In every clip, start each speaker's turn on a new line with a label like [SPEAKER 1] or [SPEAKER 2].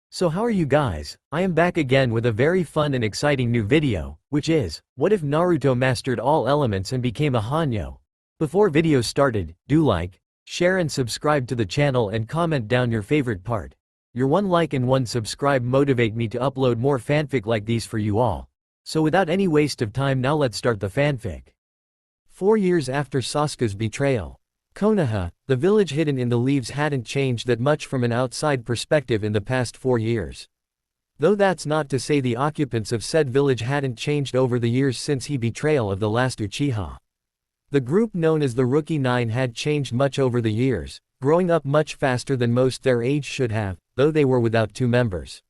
[SPEAKER 1] So how are you guys? I am back again with a very fun and exciting new video, which is, what if Naruto mastered all elements and became a Hanyo? Before video started, do like, share and subscribe to the channel and comment down your favorite part. Your one like and one subscribe motivate me to upload more fanfic like these for you all. So without any waste of time, now let's start the fanfic. 4 years after Sasuke's betrayal. Konoha, the village hidden in the leaves, hadn't changed that much from an outside perspective in the past 4 years. Though that's not to say the occupants of said village hadn't changed over the years since his betrayal of the last Uchiha. The group known as the Rookie Nine had changed much over the years, growing up much faster than most their age should have, though they were without 2 members.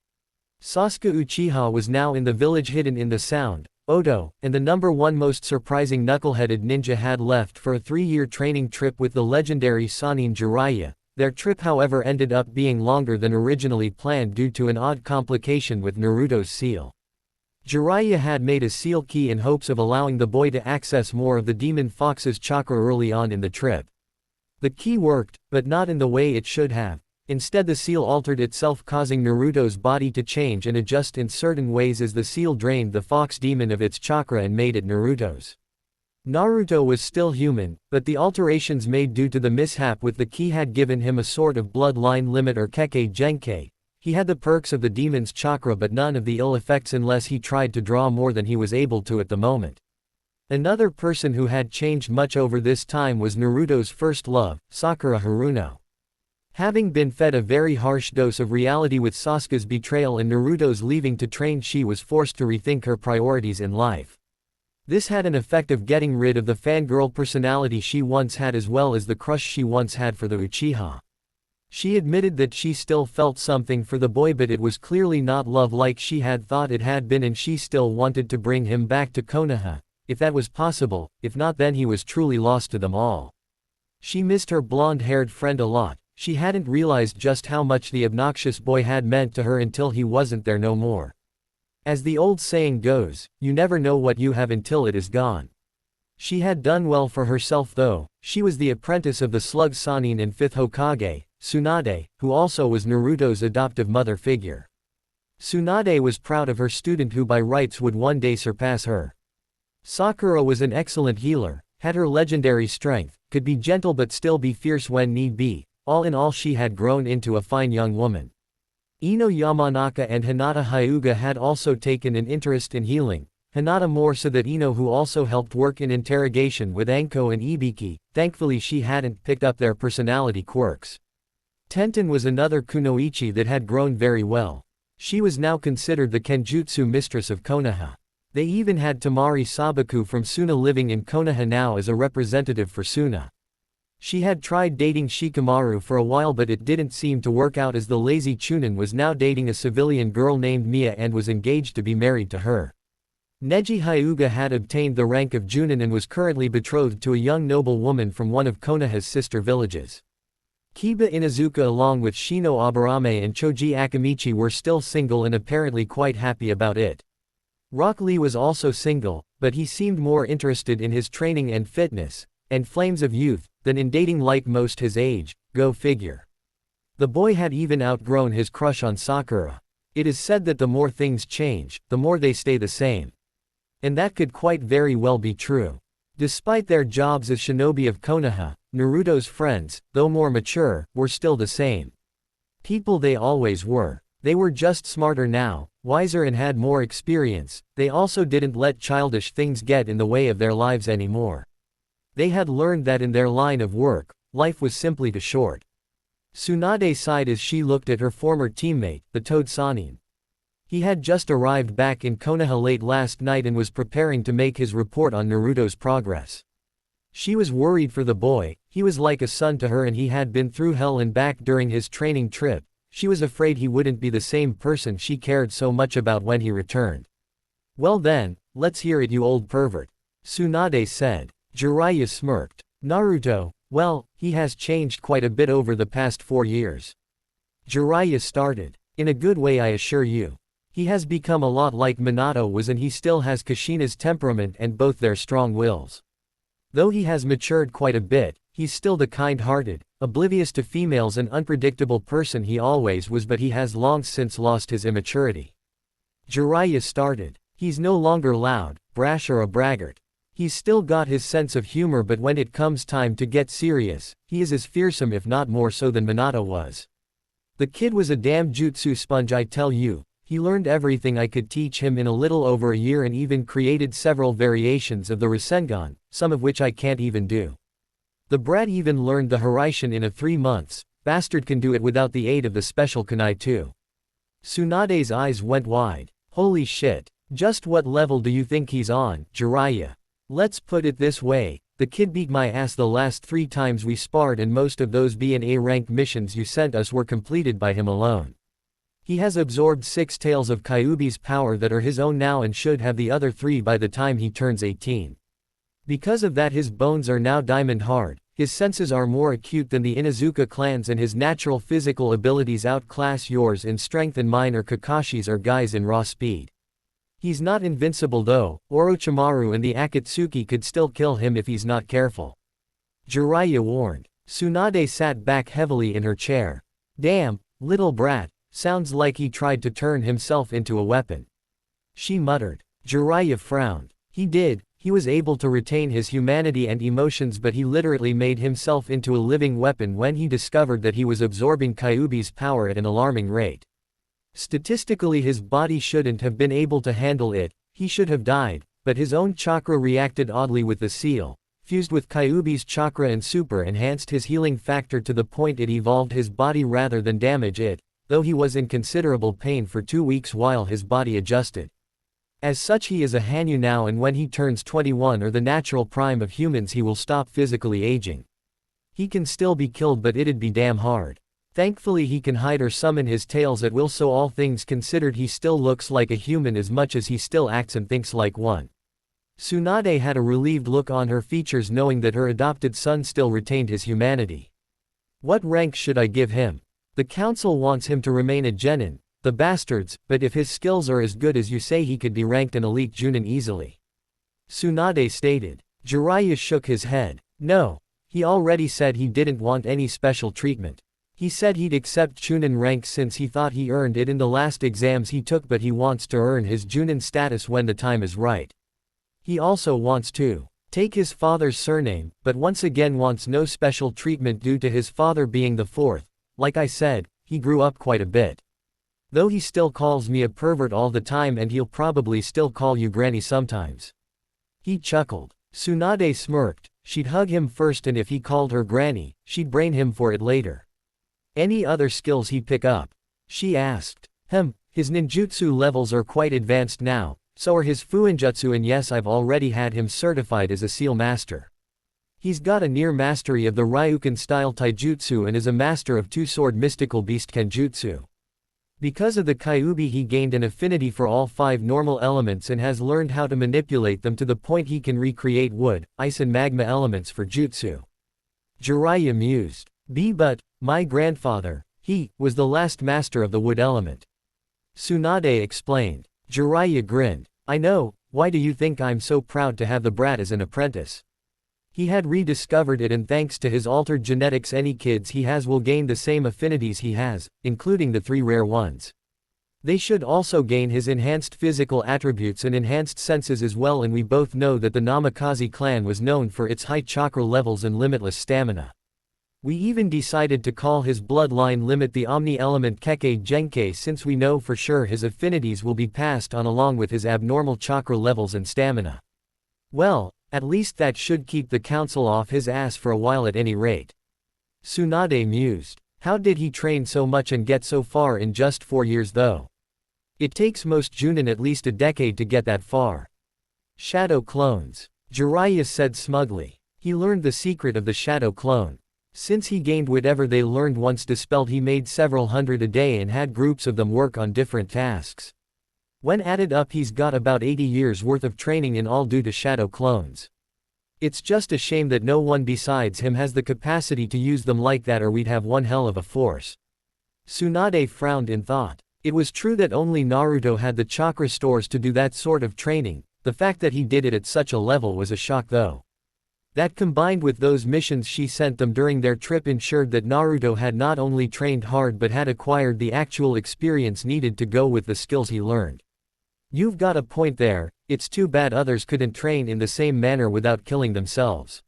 [SPEAKER 1] Sasuke Uchiha was now in the village hidden in the Sound, Odo, and the #1 most surprising knuckle-headed ninja had left for a 3-year training trip with the legendary Sannin Jiraiya. Their trip however ended up being longer than originally planned due to an odd complication with Naruto's seal. Jiraiya had made a seal key in hopes of allowing the boy to access more of the demon fox's chakra early on in the trip. The key worked, but not in the way it should have. Instead, the seal altered itself, causing Naruto's body to change and adjust in certain ways as the seal drained the fox demon of its chakra and made it Naruto's. Naruto was still human, but the alterations made due to the mishap with the key had given him a sort of bloodline limit or Kekkei Genkei. He had the perks of the demon's chakra but none of the ill effects unless he tried to draw more than he was able to at the moment. Another person who had changed much over this time was Naruto's first love, Sakura Haruno. Having been fed a very harsh dose of reality with Sasuke's betrayal and Naruto's leaving to train, she was forced to rethink her priorities in life. This had an effect of getting rid of the fangirl personality she once had as well as the crush she once had for the Uchiha. She admitted that she still felt something for the boy, but it was clearly not love like she had thought it had been, and she still wanted to bring him back to Konoha, if that was possible. If not, then he was truly lost to them all. She missed her blonde-haired friend a lot. She hadn't realized just how much the obnoxious boy had meant to her until he wasn't there no more. As the old saying goes, you never know what you have until it is gone. She had done well for herself though. She was the apprentice of the slug Sannin and 5th Hokage, Tsunade, who also was Naruto's adoptive mother figure. Tsunade was proud of her student who by rights would one day surpass her. Sakura was an excellent healer, had her legendary strength, could be gentle but still be fierce when need be. All in all, she had grown into a fine young woman. Ino Yamanaka and Hinata Hyuga had also taken an interest in healing, Hinata more so than Ino, who also helped work in interrogation with Anko and Ibiki. Thankfully she hadn't picked up their personality quirks. Tenten was another kunoichi that had grown very well. She was now considered the Kenjutsu mistress of Konoha. They even had Tamari Sabaku from Suna living in Konoha now as a representative for Suna. She had tried dating Shikamaru for a while but it didn't seem to work out, as the lazy Chunin was now dating a civilian girl named Mia and was engaged to be married to her. Neji Hyuga had obtained the rank of Junin and was currently betrothed to a young noble woman from one of Konoha's sister villages. Kiba Inuzuka along with Shino Aburame and Choji Akamichi were still single and apparently quite happy about it. Rock Lee was also single, but he seemed more interested in his training and fitness, and flames of youth, than in dating like most his age. Go figure. The boy had even outgrown his crush on Sakura. It is said that the more things change, the more they stay the same. And that could quite very well be true. Despite their jobs as shinobi of Konoha, Naruto's friends, though more mature, were still the same people they always were. They were just smarter now, wiser and had more experience. They also didn't let childish things get in the way of their lives anymore. They had learned that in their line of work, life was simply too short. Tsunade sighed as she looked at her former teammate, the Toad Sannin. He had just arrived back in Konoha late last night and was preparing to make his report on Naruto's progress. She was worried for the boy. He was like a son to her and he had been through hell and back during his training trip. She was afraid he wouldn't be the same person she cared so much about when he returned. Well then, let's hear it, you old pervert, Tsunade said. Jiraiya smirked. Naruto, well, he has changed quite a bit over the past 4 years. Jiraiya started. In a good way, I assure you. He has become a lot like Minato was, and he still has Kushina's temperament and both their strong wills. Though he has matured quite a bit, he's still the kind-hearted, oblivious to females and unpredictable person he always was, but he has long since lost his immaturity. Jiraiya started. He's no longer loud, brash or a braggart. He's still got his sense of humor, but when it comes time to get serious, he is as fearsome if not more so than Minato was. The kid was a damn jutsu sponge, I tell you. He learned everything I could teach him in a little over a year and even created several variations of the Rasengan, some of which I can't even do. The brat even learned the Hiraishin in 3 months, bastard can do it without the aid of the special kunai too. Tsunade's eyes went wide. Holy shit. Just what level do you think he's on, Jiraiya? Let's put it this way, the kid beat my ass the last 3 times we sparred, and most of those B&A rank missions you sent us were completed by him alone. He has absorbed 6 tails of Kyuubi's power that are his own now and should have the other 3 by the time he turns 18. Because of that his bones are now diamond hard, his senses are more acute than the Inuzuka clans, and his natural physical abilities outclass yours in strength and mine or Kakashi's or Guy's in raw speed. He's not invincible though, Orochimaru and the Akatsuki could still kill him if he's not careful. Jiraiya warned. Tsunade sat back heavily in her chair. Damn, little brat. Sounds like he tried to turn himself into a weapon. She muttered. Jiraiya frowned. He did, he was able to retain his humanity and emotions, but he literally made himself into a living weapon when he discovered that he was absorbing Kyuubi's power at an alarming rate. Statistically his body shouldn't have been able to handle it, he should have died, but his own chakra reacted oddly with the seal, fused with Kyuubi's chakra and super enhanced his healing factor to the point it evolved his body rather than damage it, though he was in considerable pain for 2 weeks while his body adjusted. As such he is a Hanyo now, and when he turns 21 or the natural prime of humans he will stop physically aging. He can still be killed, but it'd be damn hard. Thankfully he can hide or summon his tails at will, so all things considered he still looks like a human as much as he still acts and thinks like one. Tsunade had a relieved look on her features knowing that her adopted son still retained his humanity. What rank should I give him? The council wants him to remain a genin, the bastards, but if his skills are as good as you say he could be ranked an elite junin easily. Tsunade stated. Jiraiya shook his head. No. He already said he didn't want any special treatment. He said he'd accept Chunin rank since he thought he earned it in the last exams he took, but he wants to earn his Junin status when the time is right. He also wants to take his father's surname, but once again wants no special treatment due to his father being the 4th. Like I said, he grew up quite a bit. Though he still calls me a pervert all the time, and he'll probably still call you granny sometimes. He chuckled. Tsunade smirked. She'd hug him first, and if he called her granny, she'd brain him for it later. Any other skills he'd pick up? She asked. His ninjutsu levels are quite advanced now, so are his fuinjutsu, and yes, I've already had him certified as a seal master. He's got a near mastery of the Ryukin-style taijutsu and is a master of two-sword mystical beast kenjutsu. Because of the Kyuubi he gained an affinity for all 5 normal elements and has learned how to manipulate them to the point he can recreate wood, ice and magma elements for jutsu. Jiraiya mused. But, my grandfather, he was the last master of the wood element. Tsunade explained. Jiraiya grinned. I know, why do you think I'm so proud to have the brat as an apprentice? He had rediscovered it, and thanks to his altered genetics any kids he has will gain the same affinities he has, including the 3 rare ones. They should also gain his enhanced physical attributes and enhanced senses as well, and we both know that the Namikaze clan was known for its high chakra levels and limitless stamina. We even decided to call his bloodline limit the omni-element Kekkei Genkei, since we know for sure his affinities will be passed on along with his abnormal chakra levels and stamina. Well, at least that should keep the council off his ass for a while at any rate. Tsunade mused. How did he train so much and get so far in just 4 years though? It takes most Junin at least a decade to get that far. Shadow clones. Jiraiya said smugly. He learned the secret of the shadow clone. Since he gained whatever they learned once dispelled, he made several hundred a day and had groups of them work on different tasks. When added up he's got about 80 years worth of training in all due to shadow clones. It's just a shame that no one besides him has the capacity to use them like that, or we'd have one hell of a force. Tsunade frowned in thought. It was true that only Naruto had the chakra stores to do that sort of training. The fact that he did it at such a level was a shock though. That combined with those missions she sent them during their trip ensured that Naruto had not only trained hard but had acquired the actual experience needed to go with the skills he learned. You've got a point there, it's too bad others couldn't train in the same manner without killing themselves.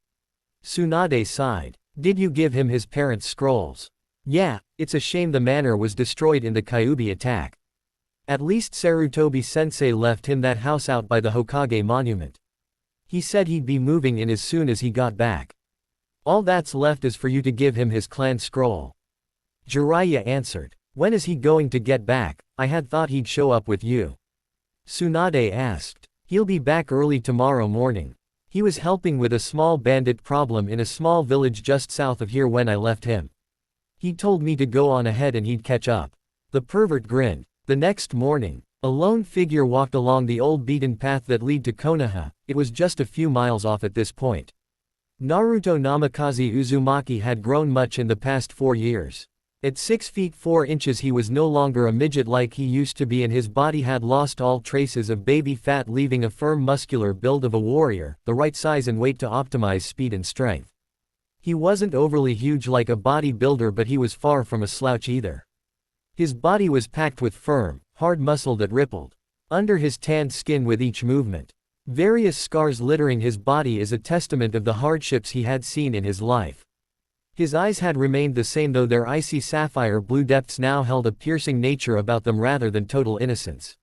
[SPEAKER 1] Tsunade sighed. Did you give him his parents' scrolls? Yeah, it's a shame the manor was destroyed in the Kyuubi attack. At least Sarutobi-sensei left him that house out by the Hokage monument. He said he'd be moving in as soon as he got back. All that's left is for you to give him his clan scroll. Jiraiya answered. When is he going to get back? I had thought he'd show up with you. Tsunade asked. He'll be back early tomorrow morning. He was helping with a small bandit problem in a small village just south of here when I left him. He told me to go on ahead and he'd catch up. The pervert grinned. The next morning, a lone figure walked along the old beaten path that lead to Konoha. It was just a few miles off at this point. Naruto Namikaze Uzumaki had grown much in the past 4 years. At 6 feet 4 inches he was no longer a midget like he used to be, and his body had lost all traces of baby fat, leaving a firm muscular build of a warrior, the right size and weight to optimize speed and strength. He wasn't overly huge like a bodybuilder, but he was far from a slouch either. His body was packed with firm, hard muscle that rippled under his tanned skin with each movement. Various scars littering his body is a testament of the hardships he had seen in his life. His eyes had remained the same, though their icy sapphire blue depths now held a piercing nature about them rather than total innocence.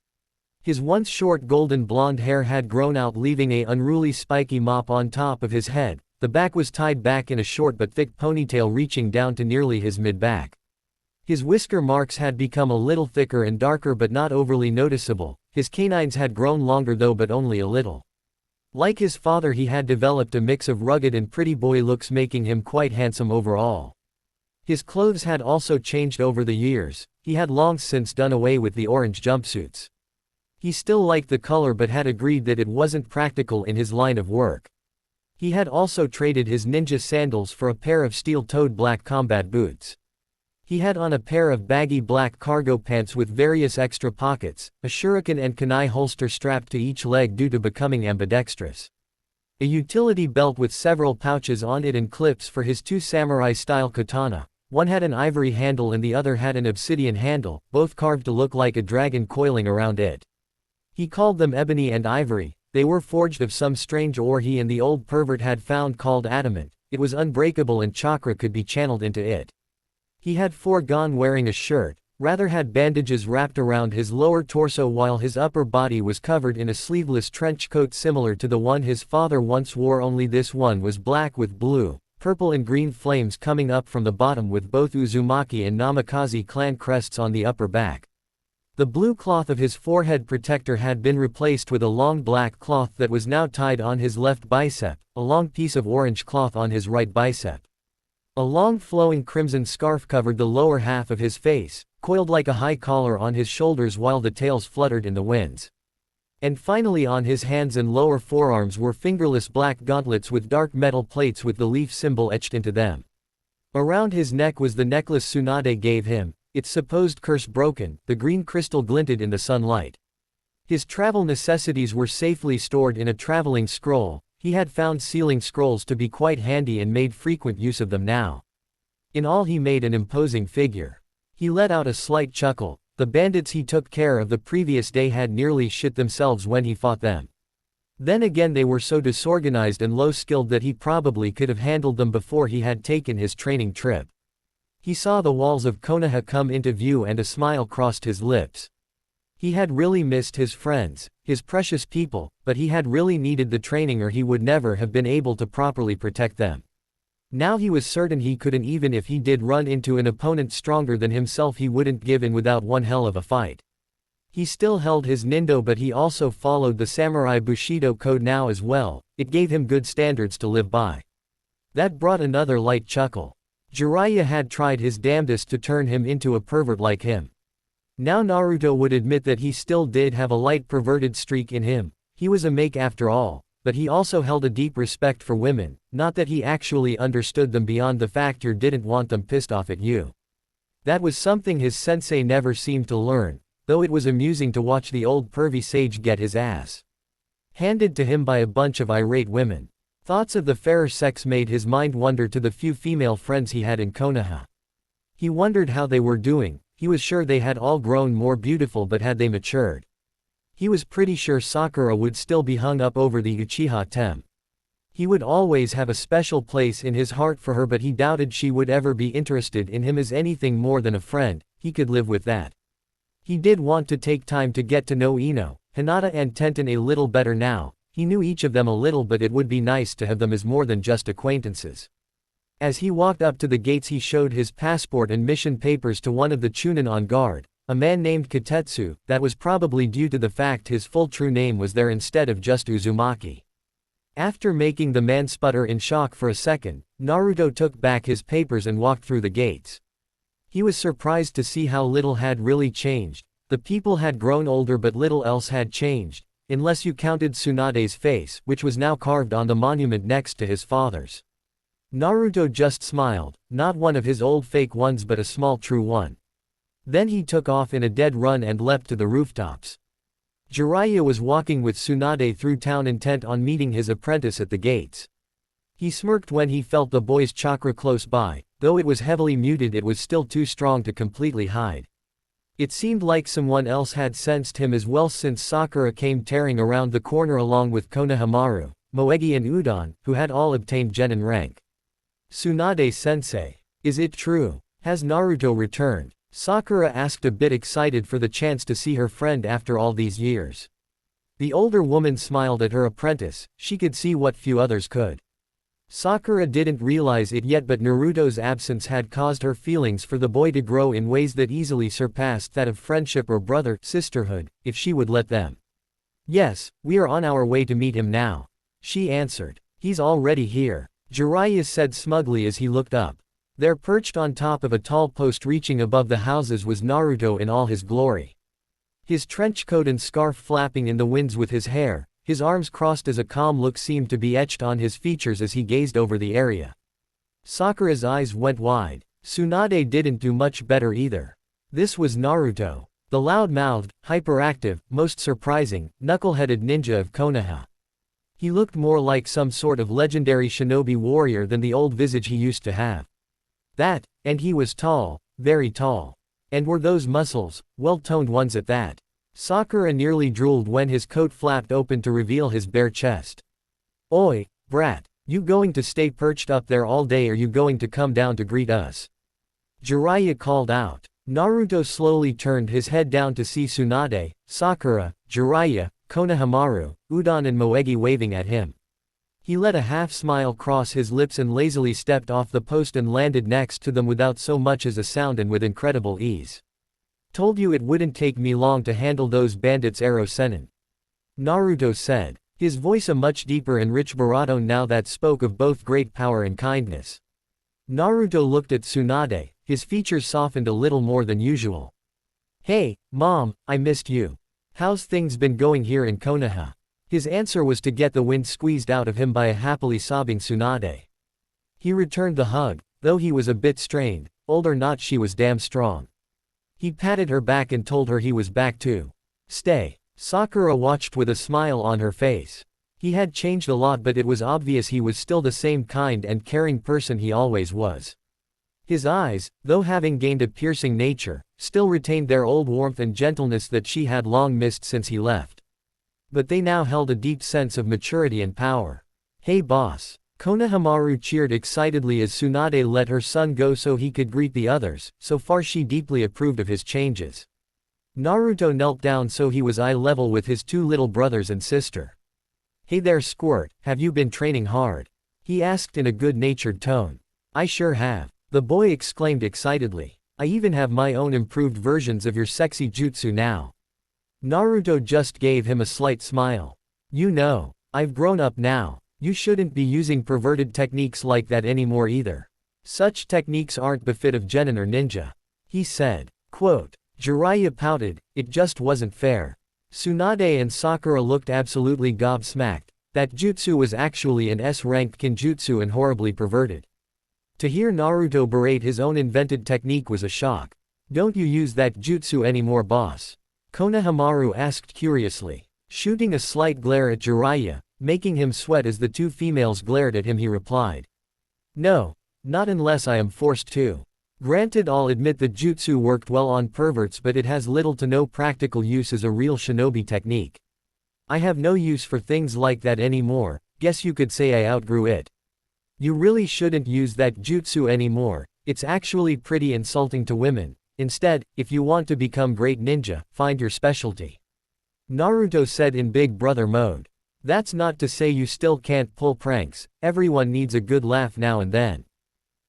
[SPEAKER 1] His once short golden blonde hair had grown out, leaving a unruly spiky mop on top of his head. The back was tied back in a short but thick ponytail reaching down to nearly his mid-back. His whisker marks had become a little thicker and darker but not overly noticeable. His canines had grown longer though, but only a little. Like his father, he had developed a mix of rugged and pretty boy looks, making him quite handsome overall. His clothes had also changed over the years. He had long since done away with the orange jumpsuits. He still liked the color but had agreed that it wasn't practical in his line of work. He had also traded his ninja sandals for a pair of steel-toed black combat boots. He had on a pair of baggy black cargo pants with various extra pockets, a shuriken and kunai holster strapped to each leg due to becoming ambidextrous. A utility belt with several pouches on it and clips for his 2 samurai-style katana. One had an ivory handle and the other had an obsidian handle, both carved to look like a dragon coiling around it. He called them ebony and ivory. They were forged of some strange ore he and the old pervert had found called adamant. It was unbreakable and chakra could be channeled into it. He had foregone wearing a shirt, rather had bandages wrapped around his lower torso while his upper body was covered in a sleeveless trench coat similar to the one his father once wore, only this one was black with blue, purple and green flames coming up from the bottom, with both Uzumaki and Namikaze clan crests on the upper back. The blue cloth of his forehead protector had been replaced with a long black cloth that was now tied on his left bicep, a long piece of orange cloth on his right bicep. A long flowing crimson scarf covered the lower half of his face, coiled like a high collar on his shoulders while the tails fluttered in the winds. And finally on his hands and lower forearms were fingerless black gauntlets with dark metal plates with the leaf symbol etched into them. Around his neck was the necklace Tsunade gave him, its supposed curse broken. The green crystal glinted in the sunlight. His travel necessities were safely stored in a traveling scroll. He had found sealing scrolls to be quite handy and made frequent use of them now. In all he made an imposing figure. He let out a slight chuckle. The bandits he took care of the previous day had nearly shit themselves when he fought them. Then again, they were so disorganized and low-skilled that he probably could have handled them before he had taken his training trip. He saw the walls of Konoha come into view and a smile crossed his lips. He had really missed his friends, his precious people, but he had really needed the training or he would never have been able to properly protect them. Now he was certain he couldn't. Even if he did run into an opponent stronger than himself, he wouldn't give in without one hell of a fight. He still held his nindo, but he also followed the samurai bushido code now as well. It gave him good standards to live by. That brought another light chuckle. Jiraiya had tried his damnedest to turn him into a pervert like him. Now Naruto would admit that he still did have a light perverted streak in him. He was a make after all, but he also held a deep respect for women, not that he actually understood them beyond the fact you didn't want them pissed off at you. That was something his sensei never seemed to learn, though it was amusing to watch the old pervy sage get his ass handed to him by a bunch of irate women. Thoughts of the fairer sex made his mind wander to the few female friends he had in Konoha. He wondered how they were doing. He was sure they had all grown more beautiful, but had they matured? He was pretty sure Sakura would still be hung up over the Uchiha Tem. He would always have a special place in his heart for her, but he doubted she would ever be interested in him as anything more than a friend. He could live with that. He did want to take time to get to know Ino, Hinata and Tenten a little better now. He knew each of them a little, but it would be nice to have them as more than just acquaintances. As he walked up to the gates, he showed his passport and mission papers to one of the Chunin on guard, a man named Katetsu. That was probably due to the fact his full true name was there instead of just Uzumaki. After making the man sputter in shock for a second, Naruto took back his papers and walked through the gates. He was surprised to see how little had really changed. The people had grown older, but little else had changed, unless you counted Tsunade's face, which was now carved on the monument next to his father's. Naruto just smiled, not one of his old fake ones but a small true one. Then he took off in a dead run and leapt to the rooftops. Jiraiya was walking with Tsunade through town, intent on meeting his apprentice at the gates. He smirked when he felt the boy's chakra close by. Though it was heavily muted, it was still too strong to completely hide. It seemed like someone else had sensed him as well, since Sakura came tearing around the corner along with Konohamaru, Moegi and Udon, who had all obtained genin rank. Tsunade-sensei. Is it true? Has Naruto returned? Sakura asked, a bit excited for the chance to see her friend after all these years. The older woman smiled at her apprentice. She could see what few others could. Sakura didn't realize it yet, but Naruto's absence had caused her feelings for the boy to grow in ways that easily surpassed that of friendship or brother-sisterhood, if she would let them. Yes, we are on our way to meet him now, she answered. He's already here, Jiraiya said smugly as he looked up. There, perched on top of a tall post reaching above the houses, was Naruto in all his glory. His trench coat and scarf flapping in the winds with his hair, his arms crossed as a calm look seemed to be etched on his features as he gazed over the area. Sakura's eyes went wide. Tsunade didn't do much better either. This was Naruto, the loud-mouthed, hyperactive, most surprising, knuckle-headed ninja of Konoha. He looked more like some sort of legendary shinobi warrior than the old visage he used to have. And he was tall, very tall. And were those muscles, well-toned ones at that. Sakura nearly drooled when his coat flapped open to reveal his bare chest. Oi, brat, you going to stay perched up there all day, or you going to come down to greet us? Jiraiya called out. Naruto slowly turned his head down to see Tsunade, Sakura, Jiraiya, Konohamaru, Udon and Moegi waving at him. He let a half-smile cross his lips and lazily stepped off the post and landed next to them without so much as a sound and with incredible ease. Told you it wouldn't take me long to handle those bandits, Ero Sennin, Naruto said, his voice a much deeper and rich baritone now that spoke of both great power and kindness. Naruto looked at Tsunade, his features softened a little more than usual. Hey, Mom, I missed you. How's things been going here in Konoha? His answer was to get the wind squeezed out of him by a happily sobbing Tsunade. He returned the hug, though he was a bit strained. Old or not, she was damn strong. He patted her back and told her he was back to stay. Sakura watched with a smile on her face. He had changed a lot, but it was obvious he was still the same kind and caring person he always was. His eyes, though having gained a piercing nature, still retained their old warmth and gentleness that she had long missed since he left. But they now held a deep sense of maturity and power. Hey boss. Konohamaru cheered excitedly as Tsunade let her son go so he could greet the others. So far she deeply approved of his changes. Naruto knelt down so he was eye level with his two little brothers and sister. Hey there Squirt, have you been training hard? He asked in a good-natured tone. I sure have, the boy exclaimed excitedly. I even have my own improved versions of your sexy jutsu now. Naruto just gave him a slight smile. You know, I've grown up now. You shouldn't be using perverted techniques like that anymore either. Such techniques aren't befit of genin or ninja. He said. Quote. Jiraiya pouted, it just wasn't fair. Tsunade and Sakura looked absolutely gobsmacked. That jutsu was actually an S-ranked kinjutsu and horribly perverted. To hear Naruto berate his own invented technique was a shock. Don't you use that jutsu anymore, boss? Konohamaru asked curiously. Shooting a slight glare at Jiraiya, Making him sweat as the two females glared at him, he replied. No. Not unless I am forced to. Granted, I'll admit that jutsu worked well on perverts, but it has little to no practical use as a real shinobi technique. I have no use for things like that anymore. Guess you could say I outgrew it. You really shouldn't use that jutsu anymore. It's actually pretty insulting to women. Instead, if you want to become great ninja, find your specialty. Naruto said in Big Brother mode. That's not to say you still can't pull pranks. Everyone needs a good laugh now and then.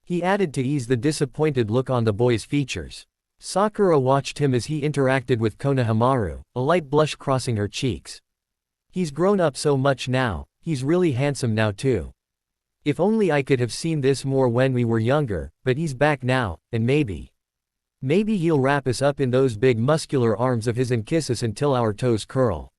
[SPEAKER 1] He added to ease the disappointed look on the boy's features. Sakura watched him as he interacted with Konohamaru, a light blush crossing her cheeks. He's grown up so much now. He's really handsome now too. If only I could have seen this more when we were younger, but he's back now, and maybe he'll wrap us up in those big muscular arms of his and kiss us until our toes curl.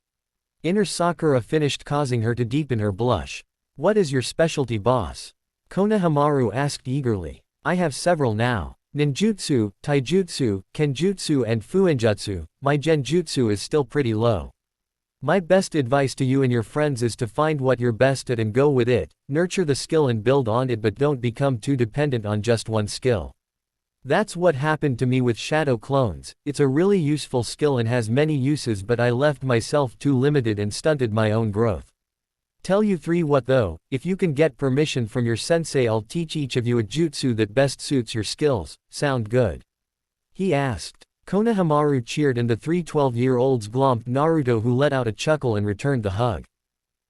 [SPEAKER 1] Inner Sakura finished, causing her to deepen her blush. What is your specialty, boss? Konohamaru asked eagerly. I have several now. Ninjutsu, taijutsu, kenjutsu and fuinjutsu. My genjutsu is still pretty low. My best advice to you and your friends is to find what you're best at and go with it. Nurture the skill and build on it, but don't become too dependent on just one skill. That's what happened to me with shadow clones. It's a really useful skill and has many uses, but I left myself too limited and stunted my own growth. Tell you 3 what though, if you can get permission from your sensei, I'll teach each of you a jutsu that best suits your skills. Sound good? He asked. Konohamaru cheered and the 3 12-year-olds glomped Naruto, who let out a chuckle and returned the hug.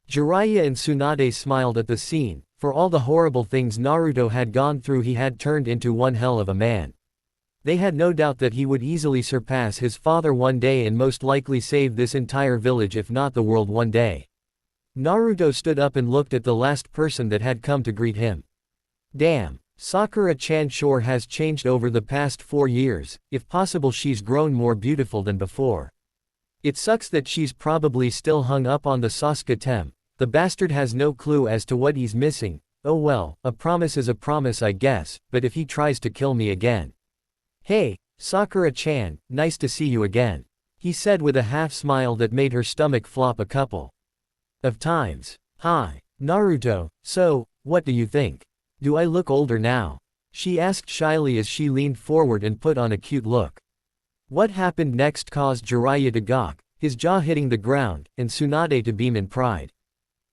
[SPEAKER 1] Jiraiya and Tsunade smiled at the scene. For all the horrible things Naruto had gone through, he had turned into one hell of a man. They had no doubt that he would easily surpass his father one day and most likely save this entire village, if not the world, one day. Naruto stood up and looked at the last person that had come to greet him. Damn. Sakura-chan sure has changed over the past 4 years. If possible, she's grown more beautiful than before. It sucks that she's probably still hung up on the Sasuke-tem. The bastard has no clue as to what he's missing. Oh well, a promise is a promise, I guess, but if he tries to kill me again. Hey, Sakura-chan, nice to see you again. He said with a half smile that made her stomach flop a couple of times. Hi, Naruto, so, what do you think? Do I look older now? She asked shyly as she leaned forward and put on a cute look. What happened next caused Jiraiya to gawk, his jaw hitting the ground, and Tsunade to beam in pride.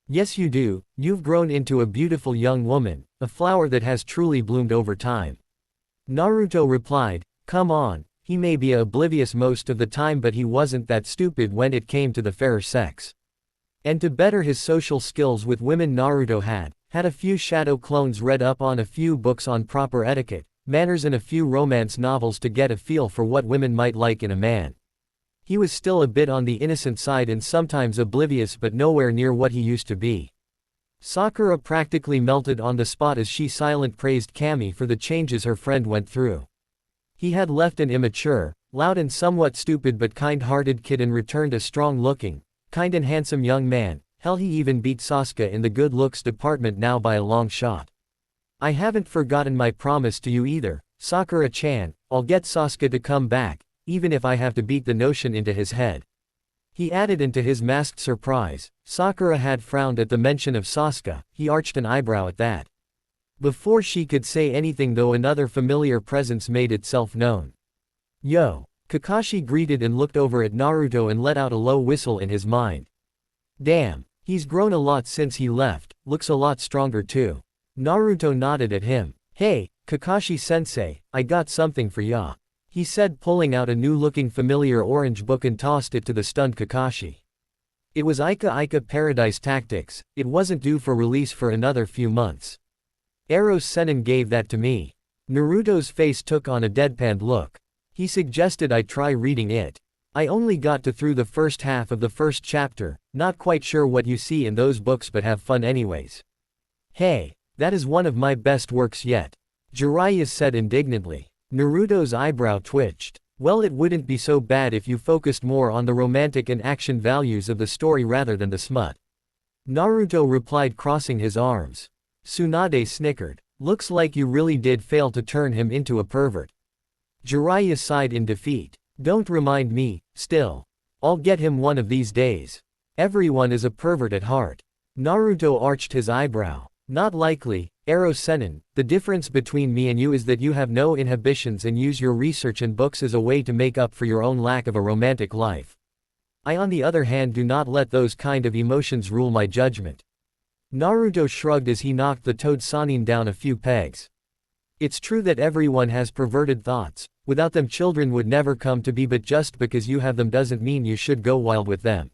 [SPEAKER 1] Yes you do, you've grown into a beautiful young woman, a flower that has truly bloomed over time. Naruto replied, come on, he may be oblivious most of the time, but he wasn't that stupid when it came to the fairer sex. And to better his social skills with women, Naruto had a few shadow clones, read up on a few books on proper etiquette, manners and a few romance novels to get a feel for what women might like in a man. He was still a bit on the innocent side and sometimes oblivious, but nowhere near what he used to be. Sakura practically melted on the spot as she silent praised Kami for the changes her friend went through. He had left an immature, loud and somewhat stupid but kind-hearted kid and returned a strong-looking, kind and handsome young man. Hell, he even beat Sasuke in the good looks department now by a long shot. I haven't forgotten my promise to you either, Sakura-chan. I'll get Sasuke to come back, even if I have to beat the notion into his head. He added into his masked surprise. Sakura had frowned at the mention of Sasuke. He arched an eyebrow at that. Before she could say anything though, another familiar presence made itself known. Yo! Kakashi greeted and looked over at Naruto and let out a low whistle in his mind. Damn, he's grown a lot since he left, looks a lot stronger too. Naruto nodded at him. Hey, Kakashi-sensei, I got something for ya, he said, pulling out a new-looking familiar orange book and tossed it to the stunned Kakashi. It was Ika Paradise Tactics. It wasn't due for release for another few months. Eros Sennin gave that to me. Naruto's face took on a deadpanned look. He suggested I try reading it. I only got to through the first half of the first chapter, not quite sure what you see in those books, but have fun anyways. Hey, that is one of my best works yet, Jiraiya said indignantly. Naruto's eyebrow twitched. Well, it wouldn't be so bad if you focused more on the romantic and action values of the story rather than the smut, Naruto replied, crossing his arms. Tsunade snickered. Looks like you really did fail to turn him into a pervert. Jiraiya sighed in defeat. Don't remind me, still. I'll get him one of these days. Everyone is a pervert at heart. Naruto arched his eyebrow. Not likely, Ero-Sennin. The difference between me and you is that you have no inhibitions and use your research and books as a way to make up for your own lack of a romantic life. I on the other hand do not let those kind of emotions rule my judgment. Naruto shrugged as he knocked the toad Sannin down a few pegs. It's true that everyone has perverted thoughts, without them children would never come to be, but just because you have them doesn't mean you should go wild with them.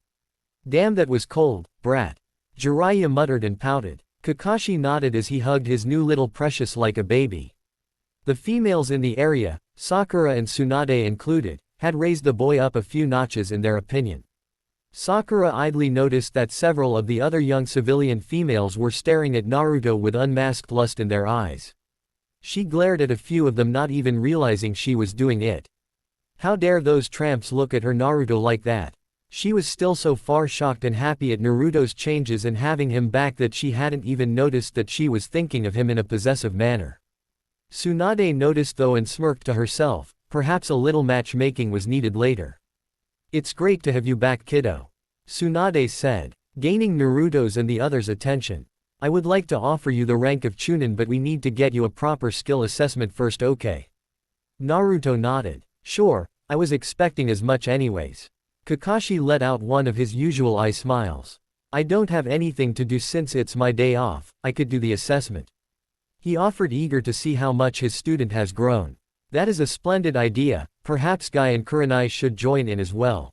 [SPEAKER 1] Damn, that was cold, brat. Jiraiya muttered and pouted. Kakashi nodded as he hugged his new little precious like a baby. The females in the area, Sakura and Tsunade included, had raised the boy up a few notches in their opinion. Sakura idly noticed that several of the other young civilian females were staring at Naruto with unmasked lust in their eyes. She glared at a few of them, not even realizing she was doing it. How dare those tramps look at her Naruto like that? She was still so far shocked and happy at Naruto's changes and having him back that she hadn't even noticed that she was thinking of him in a possessive manner. Tsunade noticed though and smirked to herself, perhaps a little matchmaking was needed later. It's great to have you back, kiddo. Tsunade said, gaining Naruto's and the others' attention. I would like to offer you the rank of Chunin, but we need to get you a proper skill assessment first, okay? Naruto nodded. Sure, I was expecting as much anyways. Kakashi let out one of his usual eye smiles. I don't have anything to do since it's my day off, I could do the assessment. He offered, eager to see how much his student has grown. That is a splendid idea, perhaps Guy and Kurenai should join in as well.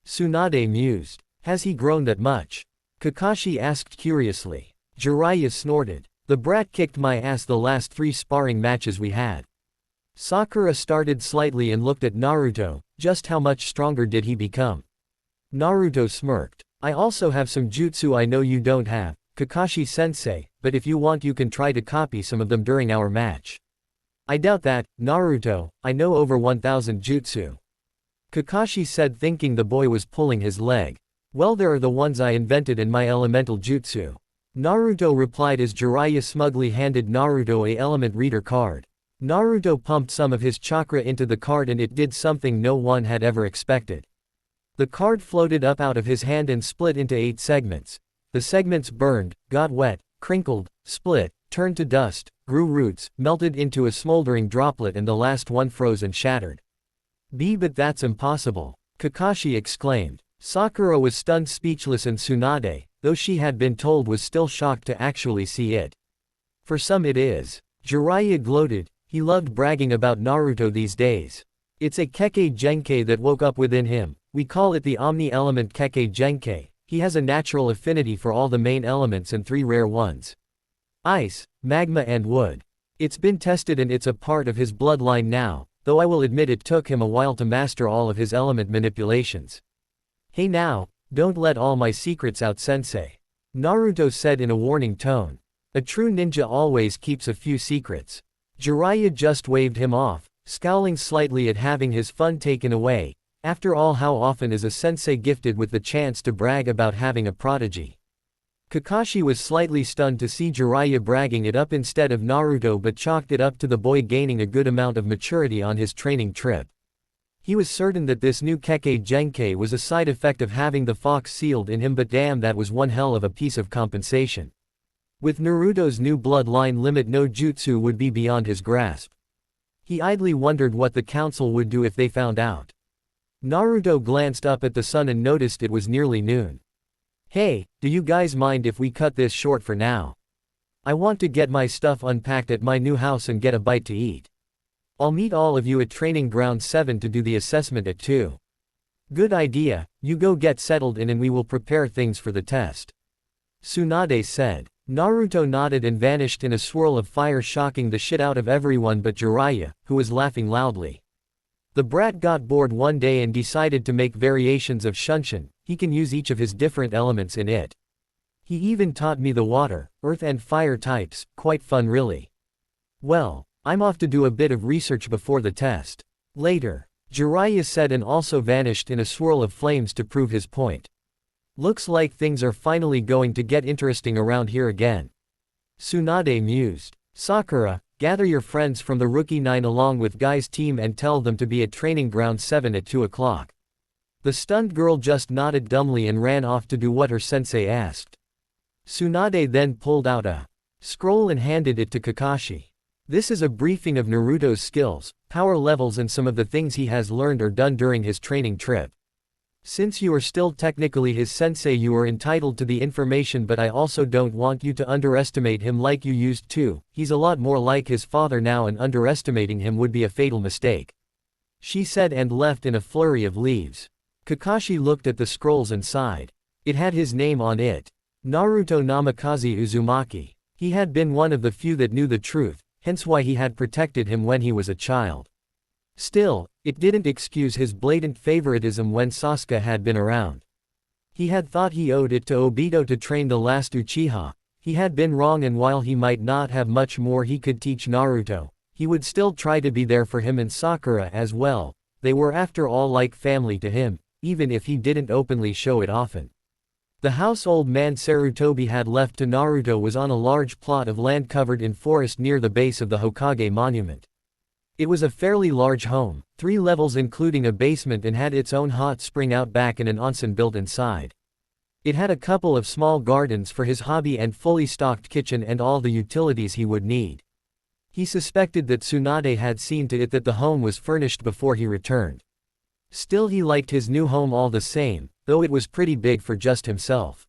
[SPEAKER 1] Tsunade mused. Has he grown that much? Kakashi asked curiously. Jiraiya snorted. The brat kicked my ass the last 3 sparring matches we had. Sakura started slightly and looked at Naruto. Just how much stronger did he become? Naruto smirked. I also have some jutsu I know you don't have, Kakashi-sensei, but if you want you can try to copy some of them during our match. I doubt that, Naruto, I know over 1000 jutsu. Kakashi said, thinking the boy was pulling his leg. Well, there are the ones I invented in my elemental jutsu. Naruto replied as Jiraiya smugly handed Naruto a element reader card. Naruto pumped some of his chakra into the card and it did something no one had ever expected. The card floated up out of his hand and split into 8 segments. The segments burned, got wet, crinkled, split, turned to dust, grew roots, melted into a smoldering droplet, and the last one froze and shattered. But that's impossible, Kakashi exclaimed. Sakura was stunned speechless and Tsunade, though she had been told, was still shocked to actually see it. For some it is. Jiraiya gloated. He loved bragging about Naruto these days. It's a Kekkei Genkai that woke up within him. We call it the Omni-Element Kekkei Genkai. He has a natural affinity for all the main elements and 3 rare ones. Ice, magma and wood. It's been tested and it's a part of his bloodline now, though I will admit it took him a while to master all of his element manipulations. Hey now, don't let all my secrets out, sensei. Naruto said in a warning tone. A true ninja always keeps a few secrets. Jiraiya just waved him off, scowling slightly at having his fun taken away. After all, how often is a sensei gifted with the chance to brag about having a prodigy? Kakashi was slightly stunned to see Jiraiya bragging it up instead of Naruto, but chalked it up to the boy gaining a good amount of maturity on his training trip. He was certain that this new Kekkei Genkai was a side effect of having the fox sealed in him, but damn, that was one hell of a piece of compensation. With Naruto's new bloodline limit, no jutsu would be beyond his grasp. He idly wondered what the council would do if they found out. Naruto glanced up at the sun and noticed it was nearly noon. Hey, do you guys mind if we cut this short for now? I want to get my stuff unpacked at my new house and get a bite to eat. I'll meet all of you at Training Ground 7 to do the assessment at 2. Good idea, you go get settled in and we will prepare things for the test. Tsunade said. Naruto nodded and vanished in a swirl of fire, shocking the shit out of everyone but Jiraiya, who was laughing loudly. The brat got bored one day and decided to make variations of Shunshin. He can use each of his different elements in it. He even taught me the water, earth and fire types, quite fun really. Well, I'm off to do a bit of research before the test. Later, Jiraiya said and also vanished in a swirl of flames to prove his point. Looks like things are finally going to get interesting around here again. Tsunade mused. Sakura, gather your friends from the Rookie 9 along with Guy's team and tell them to be at Training Ground 7 at 2 o'clock. The stunned girl just nodded dumbly and ran off to do what her sensei asked. Tsunade then pulled out a scroll and handed it to Kakashi. This is a briefing of Naruto's skills, power levels and some of the things he has learned or done during his training trip. Since you are still technically his sensei, you are entitled to the information, but I also don't want you to underestimate him like you used to. He's a lot more like his father now, and underestimating him would be a fatal mistake," she said, and left in a flurry of leaves. Kakashi looked at the scrolls and sighed. It had his name on it. Naruto Namikaze Uzumaki. He had been one of the few that knew the truth, hence why he had protected him when he was a child. Still, it didn't excuse his blatant favoritism when Sasuke had been around. He had thought he owed it to Obito to train the last Uchiha. He had been wrong, and while he might not have much more he could teach Naruto, he would still try to be there for him and Sakura as well. They were after all like family to him, even if he didn't openly show it often. The house old man Sarutobi had left to Naruto was on a large plot of land covered in forest near the base of the Hokage monument. It was a fairly large home, 3 levels including a basement, and had its own hot spring out back and an onsen built inside. It had a couple of small gardens for his hobby and fully stocked kitchen and all the utilities he would need. He suspected that Tsunade had seen to it that the home was furnished before he returned. Still, he liked his new home all the same, though it was pretty big for just himself.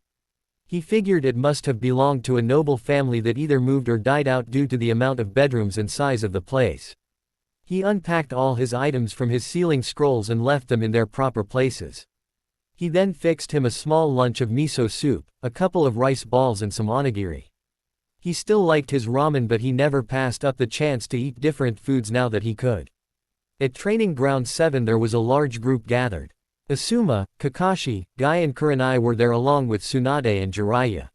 [SPEAKER 1] He figured it must have belonged to a noble family that either moved or died out due to the amount of bedrooms and size of the place. He unpacked all his items from his sealing scrolls and left them in their proper places. He then fixed him a small lunch of miso soup, a couple of rice balls and some onigiri. He still liked his ramen, but he never passed up the chance to eat different foods now that he could. At Training Ground 7 there was a large group gathered. Asuma, Kakashi, Guy and Kurenai were there along with Tsunade and Jiraiya.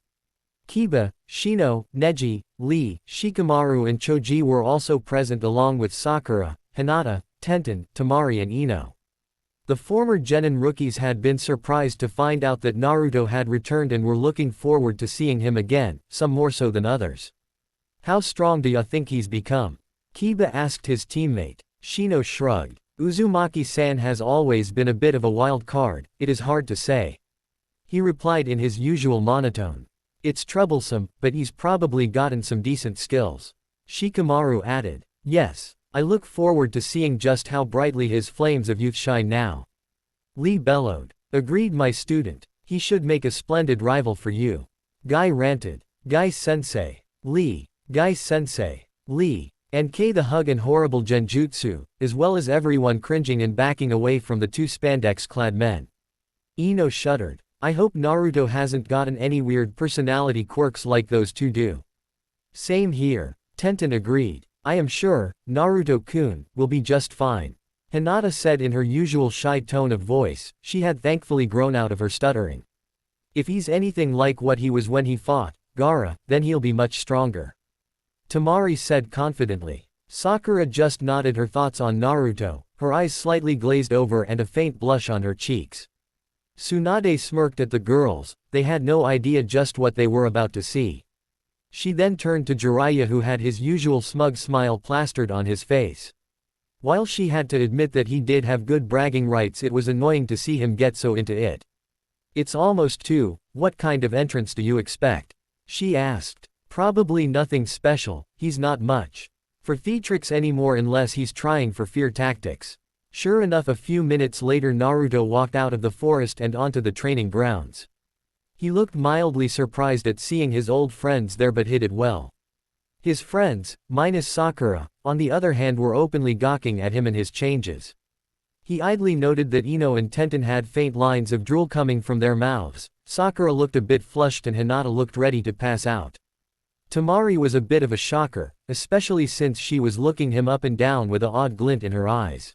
[SPEAKER 1] Kiba, Shino, Neji, Lee, Shikamaru and Choji were also present along with Sakura, Hinata, Tenten, Temari and Ino. The former Genin rookies had been surprised to find out that Naruto had returned and were looking forward to seeing him again, some more so than others. "How strong do ya think he's become?" Kiba asked his teammate. Shino shrugged. "Uzumaki-san has always been a bit of a wild card, it is hard to say," he replied in his usual monotone. "It's troublesome, but he's probably gotten some decent skills." Shikamaru added. "Yes, I look forward to seeing just how brightly his flames of youth shine now." Lee bellowed. "Agreed, my student. He should make a splendid rival for you." Guy ranted. "Guy-sensei. Lee. Guy-sensei. Lee." And the hug and horrible genjutsu, as well as everyone cringing and backing away from the 2 spandex-clad men. Ino shuddered. "I hope Naruto hasn't gotten any weird personality quirks like those 2 do." "Same here," Tenten agreed. "I am sure, Naruto-kun, will be just fine," Hinata said in her usual shy tone of voice. She had thankfully grown out of her stuttering. "If he's anything like what he was when he fought Gaara, then he'll be much stronger," Temari said confidently. Sakura just nodded her thoughts on Naruto, her eyes slightly glazed over and a faint blush on her cheeks. Tsunade smirked at the girls, they had no idea just what they were about to see. She then turned to Jiraiya, who had his usual smug smile plastered on his face. While she had to admit that he did have good bragging rights, it was annoying to see him get so into it. "It's almost 2, what kind of entrance do you expect?" she asked. "Probably nothing special, he's not much for theatrics anymore unless he's trying for fear tactics." Sure enough, a few minutes later Naruto walked out of the forest and onto the training grounds. He looked mildly surprised at seeing his old friends there, but hid it well. His friends, minus Sakura, on the other hand, were openly gawking at him and his changes. He idly noted that Ino and Tenten had faint lines of drool coming from their mouths. Sakura looked a bit flushed and Hinata looked ready to pass out. Temari was a bit of a shocker, especially since she was looking him up and down with an odd glint in her eyes.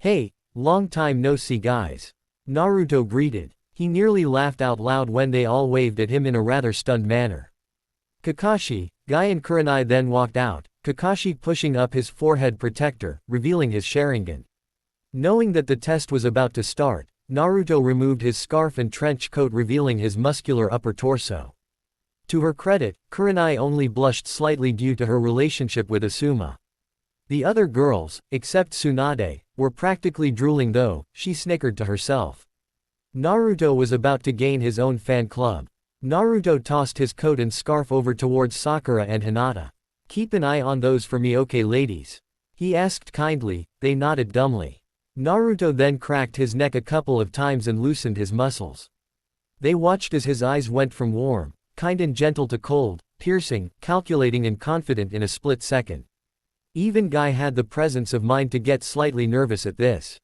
[SPEAKER 1] "Hey, long time no see, guys," Naruto greeted. He nearly laughed out loud when they all waved at him in a rather stunned manner. Kakashi, Guy and Kurenai then walked out, Kakashi pushing up his forehead protector, revealing his Sharingan. Knowing that the test was about to start, Naruto removed his scarf and trench coat, revealing his muscular upper torso. To her credit, Kurenai only blushed slightly due to her relationship with Asuma. The other girls, except Tsunade, were practically drooling, though she snickered to herself. Naruto was about to gain his own fan club. Naruto tossed his coat and scarf over towards Sakura and Hinata. "Keep an eye on those for me, okay ladies?" he asked kindly. They nodded dumbly. Naruto then cracked his neck a couple of times and loosened his muscles. They watched as his eyes went from warm, kind and gentle to cold, piercing, calculating and confident in a split second. Even Guy had the presence of mind to get slightly nervous at this.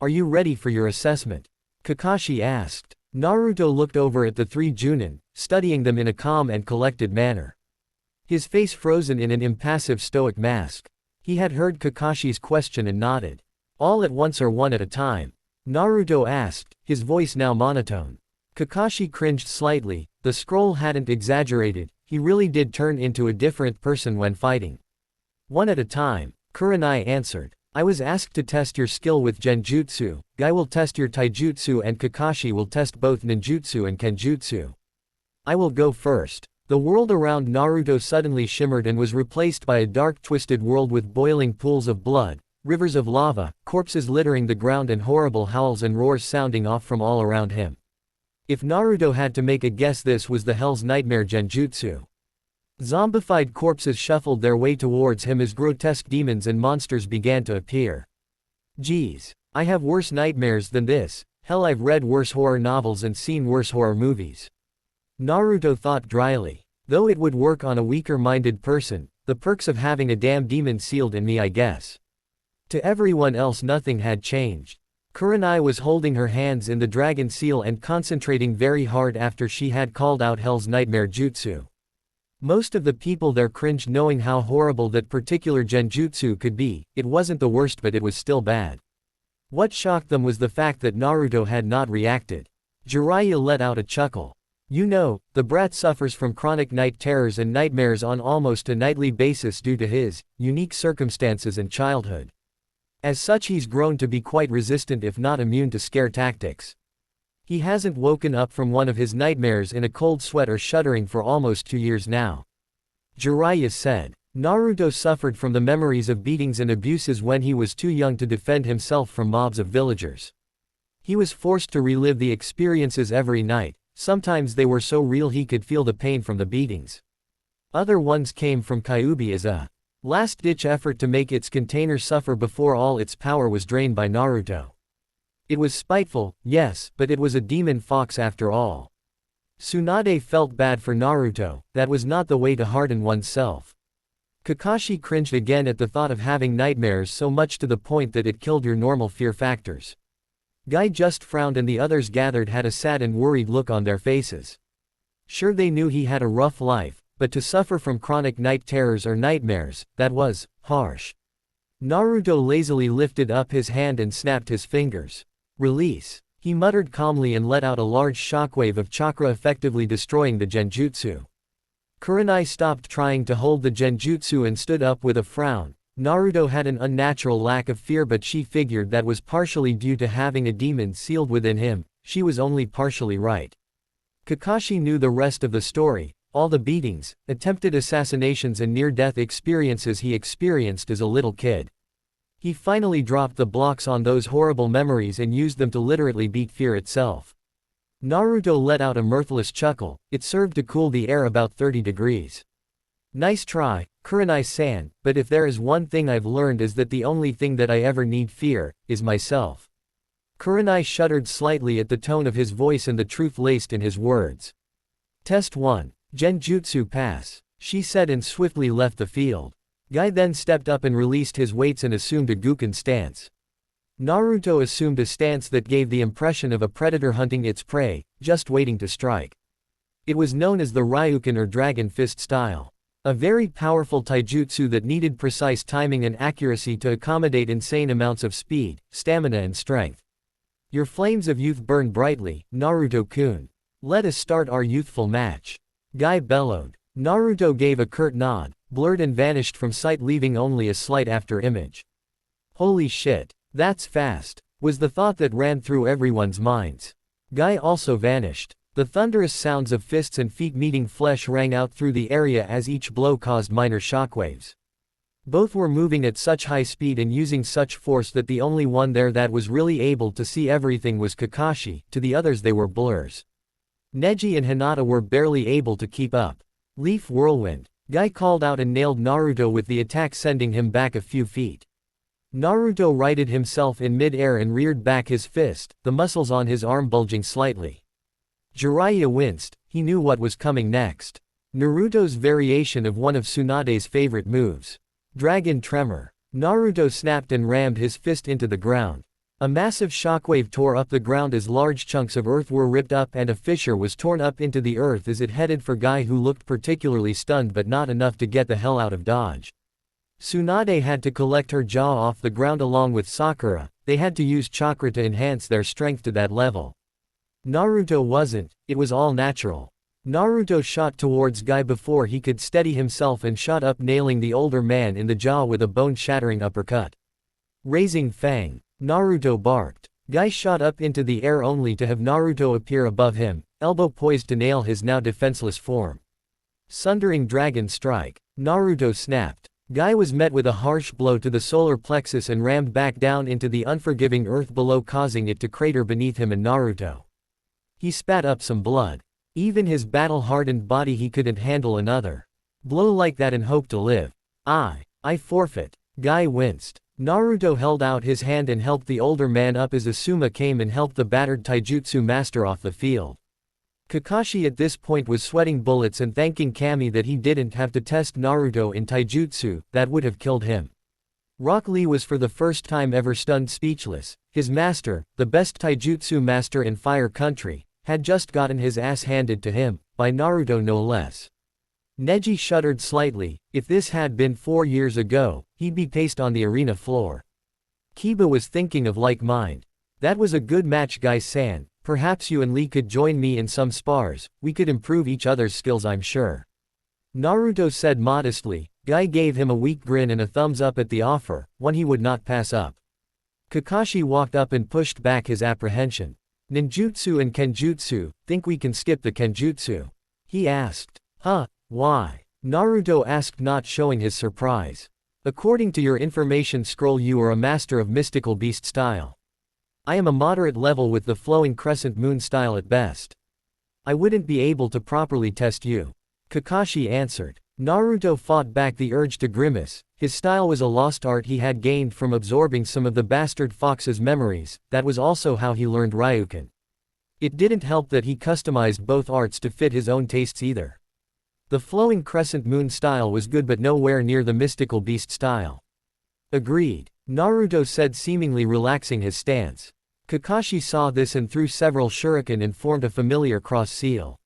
[SPEAKER 1] "Are you ready for your assessment?" Kakashi asked. Naruto looked over at the three Junin, studying them in a calm and collected manner. His face frozen in an impassive stoic mask. He had heard Kakashi's question and nodded. "All at once or one at a time?" Naruto asked, his voice now monotone. Kakashi cringed slightly. The scroll hadn't exaggerated, he really did turn into a different person when fighting. "One at a time," Kurenai answered. "I was asked to test your skill with Genjutsu, Guy will test your Taijutsu and Kakashi will test both Ninjutsu and Kenjutsu. I will go first." The world around Naruto suddenly shimmered and was replaced by a dark twisted world with boiling pools of blood, rivers of lava, corpses littering the ground and horrible howls and roars sounding off from all around him. If Naruto had to make a guess, this was the Hell's Nightmare Genjutsu. Zombified corpses shuffled their way towards him as grotesque demons and monsters began to appear. "Geez, I have worse nightmares than this. Hell, I've read worse horror novels and seen worse horror movies." Naruto thought dryly. "Though it would work on a weaker-minded person, the perks of having a damn demon sealed in me, I guess." To everyone else nothing had changed. Kurenai was holding her hands in the dragon seal and concentrating very hard after she had called out Hell's Nightmare Jutsu. Most of the people there cringed knowing how horrible that particular genjutsu could be. It wasn't the worst, but it was still bad. What shocked them was the fact that Naruto had not reacted. Jiraiya let out a chuckle. "You know, the brat suffers from chronic night terrors and nightmares on almost a nightly basis due to his unique circumstances and childhood. As such, he's grown to be quite resistant if not immune to scare tactics. He hasn't woken up from one of his nightmares in a cold sweat or shuddering for almost 2 years now," Jiraiya said. Naruto suffered from the memories of beatings and abuses when he was too young to defend himself from mobs of villagers. He was forced to relive the experiences every night. Sometimes they were so real he could feel the pain from the beatings. Other ones came from Kyuubi as a last-ditch effort to make its container suffer before all its power was drained by Naruto. It was spiteful, yes, but it was a demon fox after all. Tsunade felt bad for Naruto. That was not the way to harden oneself. Kakashi cringed again at the thought of having nightmares so much to the point that it killed your normal fear factors. Guy just frowned and the others gathered had a sad and worried look on their faces. Sure, they knew he had a rough life, but to suffer from chronic night terrors or nightmares, that was harsh. Naruto lazily lifted up his hand and snapped his fingers. "Release," he muttered calmly and let out a large shockwave of chakra, effectively destroying the genjutsu. Kurenai stopped trying to hold the genjutsu and stood up with a frown. Naruto had an unnatural lack of fear, but she figured that was partially due to having a demon sealed within him. She was only partially right. Kakashi knew the rest of the story, all the beatings, attempted assassinations and near-death experiences he experienced as a little kid. He finally dropped the blocks on those horrible memories and used them to literally beat fear itself. Naruto let out a mirthless chuckle. It served to cool the air about 30 degrees. "Nice try, Kurenai-san, but if there is one thing I've learned is that the only thing that I ever need fear is myself." Kurenai shuddered slightly at the tone of his voice and the truth laced in his words. "Test 1. Genjutsu pass," she said and swiftly left the field. Guy then stepped up and released his weights and assumed a Guken stance. Naruto assumed a stance that gave the impression of a predator hunting its prey, just waiting to strike. It was known as the Ryuken or Dragon Fist style. A very powerful taijutsu that needed precise timing and accuracy to accommodate insane amounts of speed, stamina and strength. "Your flames of youth burn brightly, Naruto-kun. Let us start our youthful match," Guy bellowed. Naruto gave a curt nod, blurred and vanished from sight, leaving only a slight after-image. "Holy shit, that's fast," was the thought that ran through everyone's minds. Guy also vanished. The thunderous sounds of fists and feet meeting flesh rang out through the area as each blow caused minor shockwaves. Both were moving at such high speed and using such force that the only one there that was really able to see everything was Kakashi. To the others they were blurs. Neji and Hinata were barely able to keep up. Leaf Whirlwind. Guy called out and nailed Naruto with the attack, sending him back a few feet. Naruto righted himself in mid-air and reared back his fist, the muscles on his arm bulging slightly. Jiraiya winced, he knew what was coming next. Naruto's variation of one of Tsunade's favorite moves. Dragon Tremor. Naruto snapped and rammed his fist into the ground. A massive shockwave tore up the ground as large chunks of earth were ripped up and a fissure was torn up into the earth as it headed for Guy, who looked particularly stunned but not enough to get the hell out of dodge. Tsunade had to collect her jaw off the ground along with Sakura. They had to use chakra to enhance their strength to that level. Naruto wasn't, it was all natural. Naruto shot towards Guy before he could steady himself and shot up, nailing the older man in the jaw with a bone-shattering uppercut. Raising Fang. Naruto barked. Guy shot up into the air only to have Naruto appear above him, elbow poised to nail his now defenseless form. Sundering Dragon Strike. Naruto snapped. Guy was met with a harsh blow to the solar plexus and rammed back down into the unforgiving earth below, causing it to crater beneath him and Naruto. He spat up some blood. Even his battle-hardened body, he couldn't handle another blow like that and hope to live. I forfeit. Guy winced. Naruto held out his hand and helped the older man up as Asuma came and helped the battered taijutsu master off the field. Kakashi at this point was sweating bullets and thanking Kami that he didn't have to test Naruto in taijutsu, that would have killed him. Rock Lee was for the first time ever stunned speechless. His master, the best taijutsu master in Fire Country, had just gotten his ass handed to him, by Naruto no less. Neji shuddered slightly. If this had been 4 years ago, he'd be paced on the arena floor. Kiba was thinking of like mind. That was a good match, Guy-san. Perhaps you and Lee could join me in some spars, we could improve each other's skills, I'm sure. Naruto said modestly. Guy gave him a weak grin and a thumbs up at the offer, one he would not pass up. Kakashi walked up and pushed back his apprehension. Ninjutsu and Kenjutsu, think we can skip the Kenjutsu? He asked. Huh? Why? Naruto asked, not showing his surprise. According to your information scroll, you are a master of mystical beast style. I am a moderate level with the flowing crescent moon style at best. I wouldn't be able to properly test you. Kakashi answered. Naruto fought back the urge to grimace. His style was a lost art he had gained from absorbing some of the bastard fox's memories. That was also how he learned Ryuken. It didn't help that he customized both arts to fit his own tastes either. The flowing crescent moon style was good but nowhere near the mystical beast style. Agreed. Naruto said, seemingly relaxing his stance. Kakashi saw this and threw several shuriken and formed a familiar cross seal.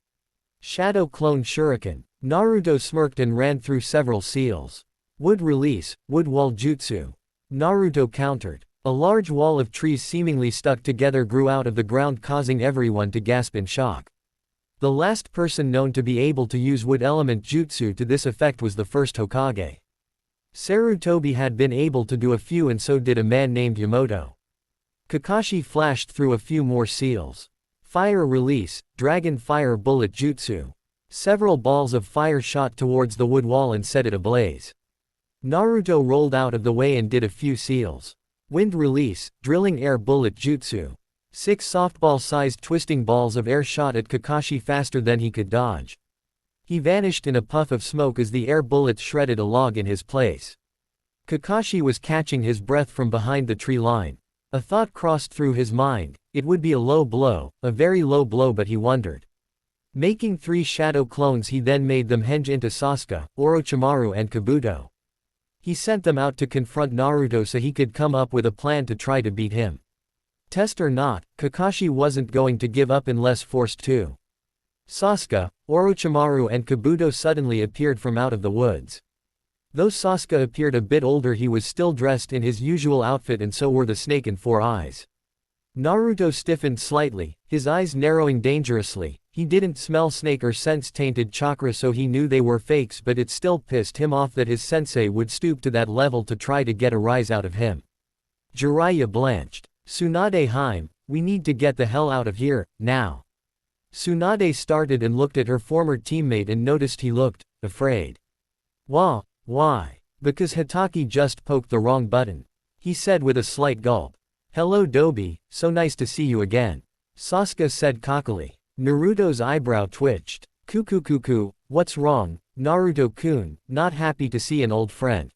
[SPEAKER 1] Shadow Clone Shuriken. Naruto smirked and ran through several seals. Wood Release, Wood Wall Jutsu. Naruto countered. A large wall of trees seemingly stuck together grew out of the ground, causing everyone to gasp in shock. The last person known to be able to use wood element jutsu to this effect was the first Hokage. Sarutobi had been able to do a few, and so did a man named Yamoto. Kakashi flashed through a few more seals. Fire Release, Dragon Fire Bullet Jutsu. Several balls of fire shot towards the wood wall and set it ablaze. Naruto rolled out of the way and did a few seals. Wind Release, Drilling Air Bullet Jutsu. 6 softball-sized twisting balls of air shot at Kakashi faster than he could dodge. He vanished in a puff of smoke as the air bullets shredded a log in his place. Kakashi was catching his breath from behind the tree line. A thought crossed through his mind. It would be a low blow, a very low blow, but he wondered. Making 3 shadow clones, he then made them henge into Sasuke, Orochimaru and Kabuto. He sent them out to confront Naruto so he could come up with a plan to try to beat him. Test or not, Kakashi wasn't going to give up unless forced to. Sasuke, Orochimaru and Kabuto suddenly appeared from out of the woods. Though Sasuke appeared a bit older, he was still dressed in his usual outfit, and so were the snake and 4 eyes. Naruto stiffened slightly, his eyes narrowing dangerously. He didn't smell snake or sense tainted chakra, so he knew they were fakes, but it still pissed him off that his sensei would stoop to that level to try to get a rise out of him. Jiraiya blanched. Tsunade Haim, we need to get the hell out of here, now. Tsunade started and looked at her former teammate and noticed he looked afraid. Why? Because Hitaki just poked the wrong button. He said with a slight gulp. Hello Dobi, so nice to see you again. Sasuke said cockily. Naruto's eyebrow twitched. Kuku, what's wrong, Naruto-kun, not happy to see an old friend?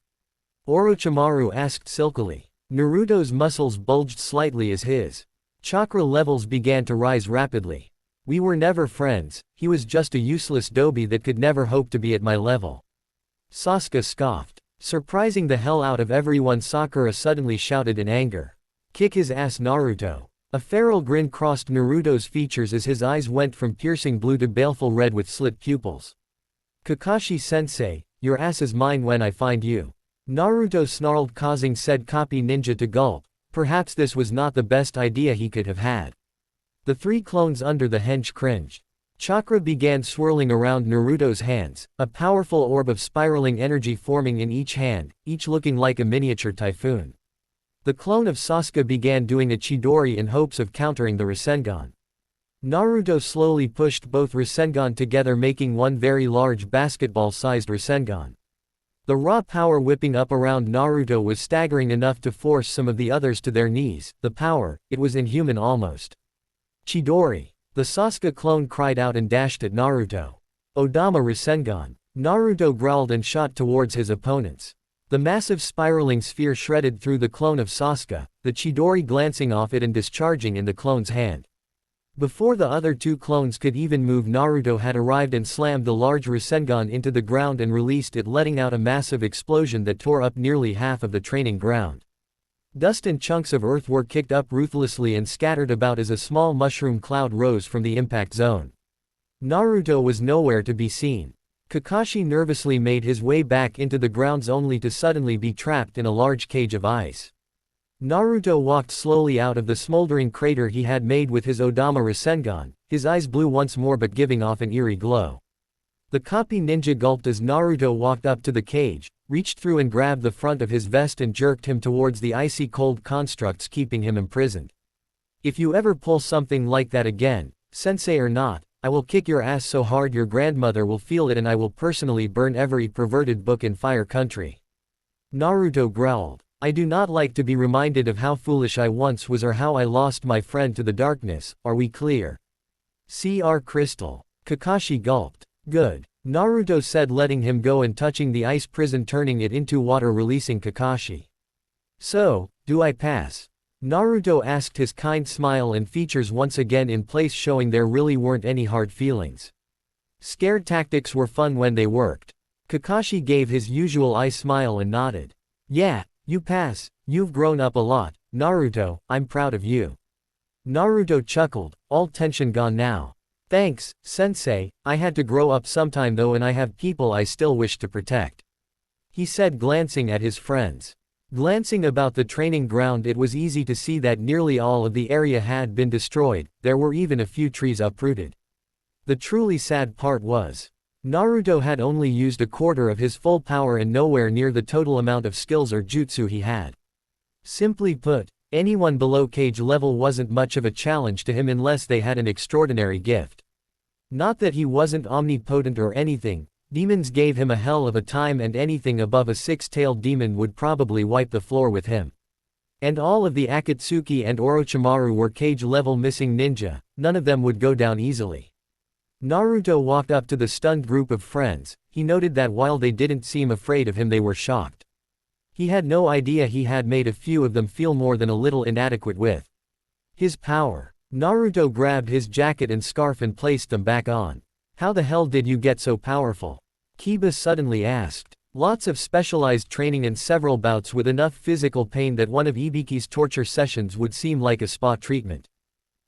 [SPEAKER 1] Orochimaru asked silkily. Naruto's muscles bulged slightly as his chakra levels began to rise rapidly. We were never friends, he was just a useless dobe that could never hope to be at my level. Sasuke scoffed. Surprising the hell out of everyone, Sakura suddenly shouted in anger. Kick his ass, Naruto. A feral grin crossed Naruto's features as his eyes went from piercing blue to baleful red with slit pupils. Kakashi-sensei, your ass is mine when I find you. Naruto snarled, causing said copy ninja to gulp. Perhaps this was not the best idea he could have had. The three clones under the henge cringed. Chakra began swirling around Naruto's hands, a powerful orb of spiraling energy forming in each hand, each looking like a miniature typhoon. The clone of Sasuke began doing a Chidori in hopes of countering the Rasengan. Naruto slowly pushed both Rasengan together, making one very large basketball-sized Rasengan. The raw power whipping up around Naruto was staggering enough to force some of the others to their knees. The power, it was inhuman almost. Chidori. The Sasuke clone cried out and dashed at Naruto. Odama Rasengan. Naruto growled and shot towards his opponents. The massive spiraling sphere shredded through the clone of Sasuke, the Chidori glancing off it and discharging in the clone's hand. Before the other two clones could even move, Naruto had arrived and slammed the large Rasengan into the ground and released it, letting out a massive explosion that tore up nearly half of the training ground. Dust and chunks of earth were kicked up ruthlessly and scattered about as a small mushroom cloud rose from the impact zone. Naruto was nowhere to be seen. Kakashi nervously made his way back into the grounds only to suddenly be trapped in a large cage of ice. Naruto walked slowly out of the smoldering crater he had made with his Odama Rasengan, his eyes blue once more but giving off an eerie glow. The copy ninja gulped as Naruto walked up to the cage, reached through and grabbed the front of his vest and jerked him towards the icy cold constructs keeping him imprisoned. If you ever pull something like that again, sensei or not, I will kick your ass so hard your grandmother will feel it and I will personally burn every perverted book in Fire Country. Naruto growled. I do not like to be reminded of how foolish I once was or how I lost my friend to the darkness, are we clear? Cr Crystal. Kakashi gulped. Good. Naruto said, letting him go and touching the ice prison, turning it into water, releasing Kakashi. So, do I pass? Naruto asked, his kind smile and features once again in place showing there really weren't any hard feelings. Scared tactics were fun when they worked. Kakashi gave his usual eye smile and nodded. Yeah, you pass, you've grown up a lot, Naruto, I'm proud of you. Naruto chuckled, all tension gone now. Thanks, sensei, I had to grow up sometime though and I have people I still wish to protect. He said, glancing at his friends. Glancing about the training ground, it was easy to see that nearly all of the area had been destroyed, there were even a few trees uprooted. The truly sad part was, Naruto had only used a quarter of his full power and nowhere near the total amount of skills or jutsu he had. Simply put, anyone below cage level wasn't much of a challenge to him unless they had an extraordinary gift. Not that he wasn't omnipotent or anything, demons gave him a hell of a time and anything above a six-tailed demon would probably wipe the floor with him. And all of the Akatsuki and Orochimaru were cage level missing ninja, none of them would go down easily. Naruto walked up to the stunned group of friends, he noted that while they didn't seem afraid of him they were shocked. He had no idea he had made a few of them feel more than a little inadequate with his power. Naruto grabbed his jacket and scarf and placed them back on. How the hell did you get so powerful? Kiba suddenly asked. Lots of specialized training and several bouts with enough physical pain that one of Ibiki's torture sessions would seem like a spa treatment.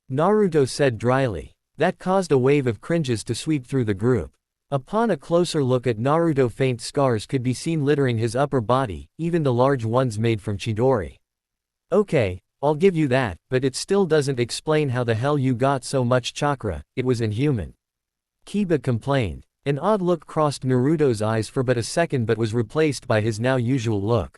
[SPEAKER 1] Naruto said dryly. That caused a wave of cringes to sweep through the group. Upon a closer look at Naruto, faint scars could be seen littering his upper body, even the large ones made from Chidori. Okay, I'll give you that, but it still doesn't explain how the hell you got so much chakra, it was inhuman. Kiba complained. An odd look crossed Naruto's eyes for but a second but was replaced by his now usual look.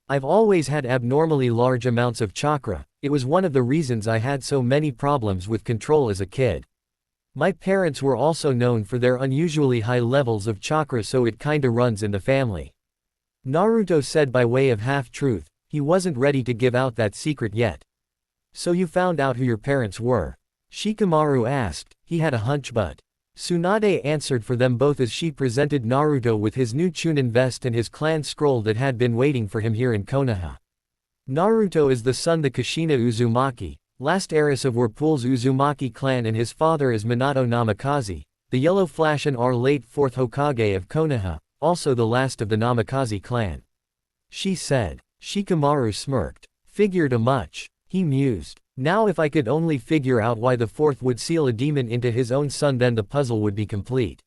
[SPEAKER 1] I've always had abnormally large amounts of chakra, it was one of the reasons I had so many problems with control as a kid. My parents were also known for their unusually high levels of chakra, so it kinda runs in the family. Naruto said by way of half-truth, he wasn't ready to give out that secret yet. So you found out who your parents were. Shikamaru asked. He had a hunch, but Tsunade answered for them both as she presented Naruto with his new Chunin vest and his clan scroll that had been waiting for him here in Konoha. Naruto is the son the Kushina Uzumaki, last heiress of Whirlpool's Uzumaki clan, and his father is Minato Namikaze, the Yellow Flash and our late 4th Hokage of Konoha, also the last of the Namikaze clan. She said. Shikamaru smirked. Figured a much. He mused. Now if I could only figure out why the 4th would seal a demon into his own son, then the puzzle would be complete.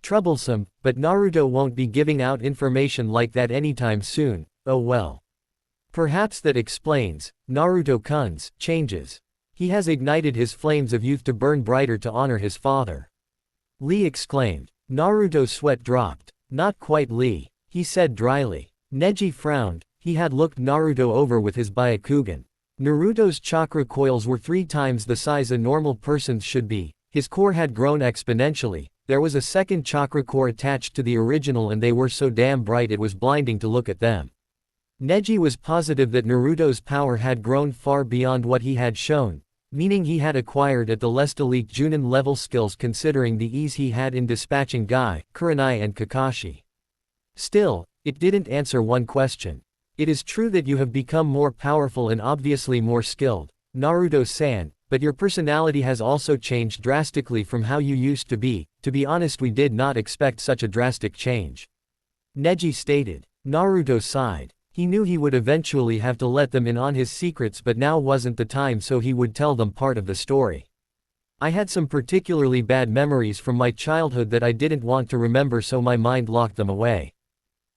[SPEAKER 1] Troublesome, but Naruto won't be giving out information like that anytime soon. Oh well. Perhaps that explains Naruto-kun's changes. He has ignited his flames of youth to burn brighter to honor his father. Lee exclaimed. Naruto's sweat dropped. Not quite, Lee, he said dryly. Neji frowned. He had looked Naruto over with his Byakugan. Naruto's chakra coils were 3 times the size a normal person's should be. His core had grown exponentially. There was a second chakra core attached to the original, and they were so damn bright it was blinding to look at them. Neji was positive that Naruto's power had grown far beyond what he had shown, meaning he had acquired at the less elite Junin level skills, considering the ease he had in dispatching Guy, Kurenai and Kakashi. Still, it didn't answer one question. It is true that you have become more powerful and obviously more skilled, Naruto-san, but your personality has also changed drastically from how you used to be. To be honest, we did not expect such a drastic change. Neji stated. Naruto sighed. He knew he would eventually have to let them in on his secrets, but now wasn't the time, so he would tell them part of the story. I had some particularly bad memories from my childhood that I didn't want to remember, so my mind locked them away.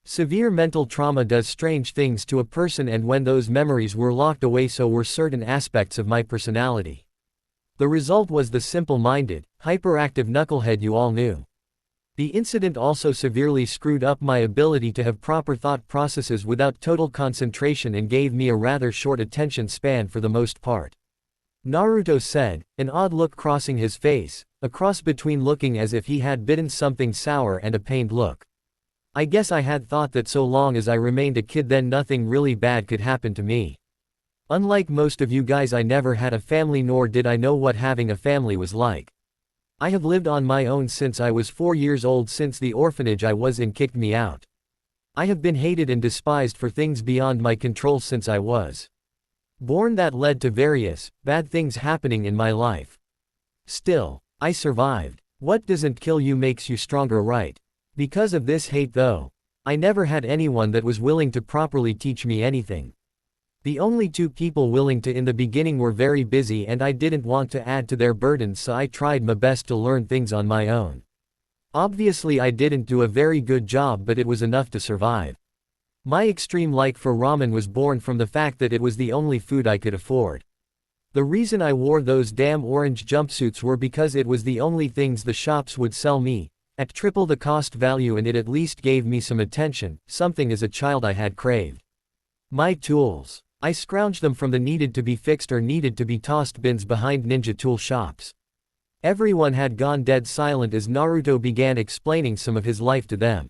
[SPEAKER 1] Severe mental trauma does strange things to a person, and when those memories were locked away, so were certain aspects of my personality. The result was the simple-minded, hyperactive knucklehead you all knew. The incident also severely screwed up my ability to have proper thought processes without total concentration, and gave me a rather short attention span for the most part. Naruto said, an odd look crossing his face, a cross between looking as if he had bitten something sour and a pained look. I guess I had thought that so long as I remained a kid, then nothing really bad could happen to me. Unlike most of you guys, I never had a family, nor did I know what having a family was like. I have lived on my own since I was 4 years old, since the orphanage I was in kicked me out. I have been hated and despised for things beyond my control since I was born. That led to various bad things happening in my life. Still, I survived. What doesn't kill you makes you stronger, right? Because of this hate, though, I never had anyone that was willing to properly teach me anything. The only 2 people willing to in the beginning were very busy, and I didn't want to add to their burdens, so I tried my best to learn things on my own. Obviously I didn't do a very good job, but it was enough to survive. My extreme like for ramen was born from the fact that it was the only food I could afford. The reason I wore those damn orange jumpsuits were because it was the only things the shops would sell me, at triple the cost value, and it at least gave me some attention, something as a child I had craved. My tools. I scrounged them from the needed to be fixed or needed to be tossed bins behind ninja tool shops. Everyone had gone dead silent as Naruto began explaining some of his life to them.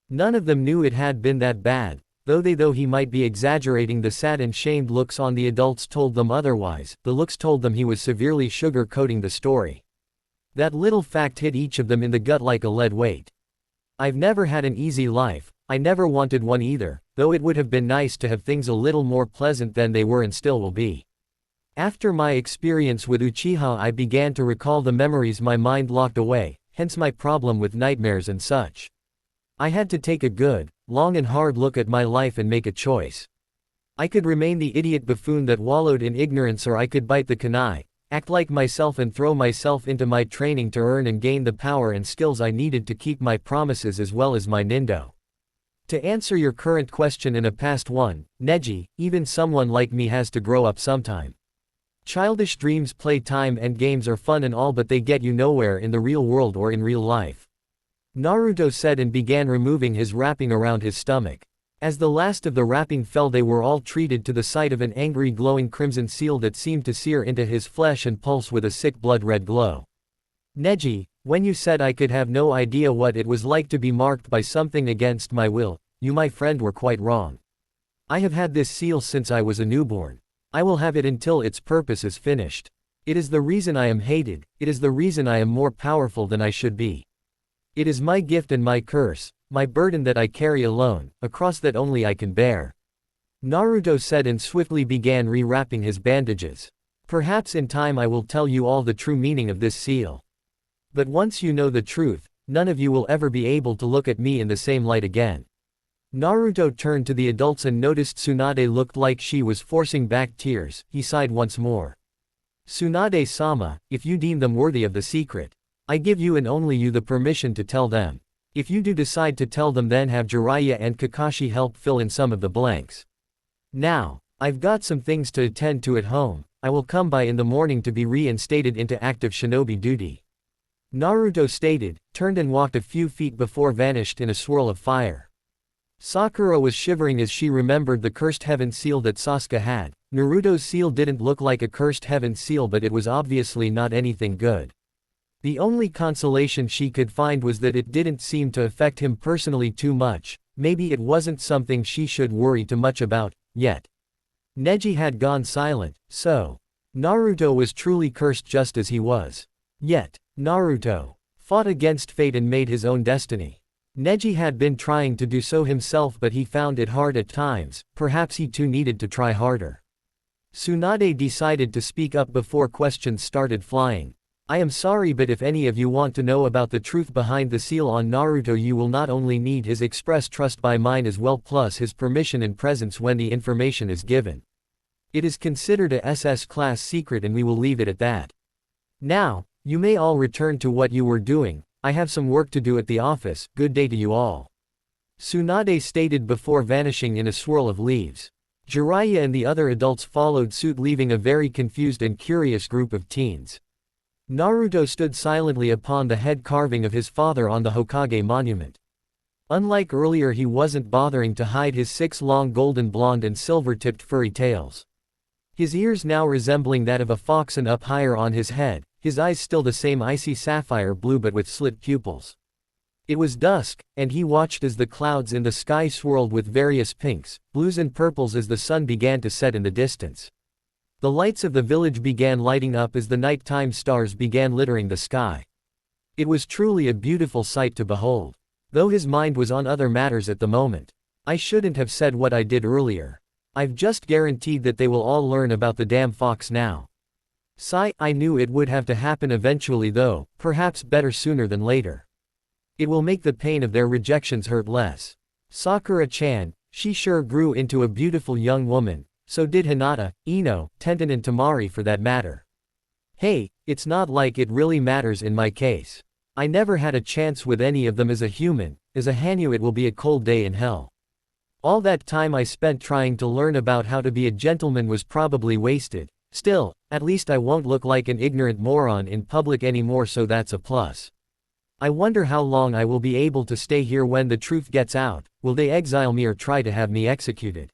[SPEAKER 1] None of them knew it had been that bad, though he might be exaggerating. The sad and shamed looks on the adults told them otherwise. The looks told them he was severely sugar-coating the story. That little fact hit each of them in the gut like a lead weight. I've never had an easy life. I never wanted one either, though it would have been nice to have things a little more pleasant than they were and still will be. After my experience with Uchiha, I began to recall the memories my mind locked away, hence my problem with nightmares and such. I had to take a good, long and hard look at my life and make a choice. I could remain the idiot buffoon that wallowed in ignorance, or I could bite the kunai, act like myself, and throw myself into my training to earn and gain the power and skills I needed to keep my promises as well as my nindo. To answer your current question in a past one, Neji, even someone like me has to grow up sometime. Childish dreams, playtime and games are fun and all, but they get you nowhere in the real world or in real life. Naruto said and began removing his wrapping around his stomach. As the last of the wrapping fell, they were all treated to the sight of an angry glowing crimson seal that seemed to sear into his flesh and pulse with a sick blood-red glow. Neji, when you said I could have no idea what it was like to be marked by something against my will, you, my friend, were quite wrong. I have had this seal since I was a newborn. I will have it until its purpose is finished. It is the reason I am hated, it is the reason I am more powerful than I should be. It is my gift and my curse, my burden that I carry alone, a cross that only I can bear. Naruto said and swiftly began rewrapping his bandages. Perhaps in time I will tell you all the true meaning of this seal. But once you know the truth, none of you will ever be able to look at me in the same light again. Naruto turned to the adults and noticed Tsunade looked like she was forcing back tears. He sighed once more. Tsunade-sama, if you deem them worthy of the secret, I give you and only you the permission to tell them. If you do decide to tell them, then have Jiraiya and Kakashi help fill in some of the blanks. Now, I've got some things to attend to at home. I will come by in the morning to be reinstated into active shinobi duty. Naruto stated, turned and walked a few feet before vanished in a swirl of fire. Sakura was shivering as she remembered the cursed heaven seal that Sasuke had. Naruto's seal didn't look like a cursed heaven seal, but it was obviously not anything good. The only consolation she could find was that it didn't seem to affect him personally too much. Maybe it wasn't something she should worry too much about, yet. Neji had gone silent, so Naruto was truly cursed just as he was. Yet, Naruto fought against fate and made his own destiny. Neji had been trying to do so himself, but he found it hard at times. Perhaps he too needed to try harder. Tsunade decided to speak up before questions started flying. I am sorry, but if any of you want to know about the truth behind the seal on Naruto, you will not only need his express trust by mine as well, plus his permission and presence when the information is given. It is considered a SS class secret and we will leave it at that. Now, you may all return to what you were doing. I have some work to do at the office. Good day to you all. Tsunade stated before vanishing in a swirl of leaves. Jiraiya and the other adults followed suit, leaving a very confused and curious group of teens. Naruto stood silently upon the head carving of his father on the Hokage monument. Unlike earlier, he wasn't bothering to hide his 6 long golden blonde and silver-tipped furry tails. His ears now resembling that of a fox and up higher on his head, his eyes still the same icy sapphire blue but with slit pupils. It was dusk, and he watched as the clouds in the sky swirled with various pinks, blues and purples as the sun began to set in the distance. The lights of the village began lighting up as the nighttime stars began littering the sky. It was truly a beautiful sight to behold. Though his mind was on other matters at the moment. I shouldn't have said what I did earlier. I've just guaranteed that they will all learn about the damn fox now. Sigh, I knew it would have to happen eventually though, perhaps better sooner than later. It will make the pain of their rejections hurt less. Sakura-chan, she sure grew into a beautiful young woman, so did Hinata, Ino, Tenten and Temari for that matter. Hey, it's not like it really matters in my case. I never had a chance with any of them as a human. As a Hanyo it will be a cold day in hell. All that time I spent trying to learn about how to be a gentleman was probably wasted. Still, at least I won't look like an ignorant moron in public anymore, so that's a plus. I wonder how long I will be able to stay here when the truth gets out. Will they exile me or try to have me executed?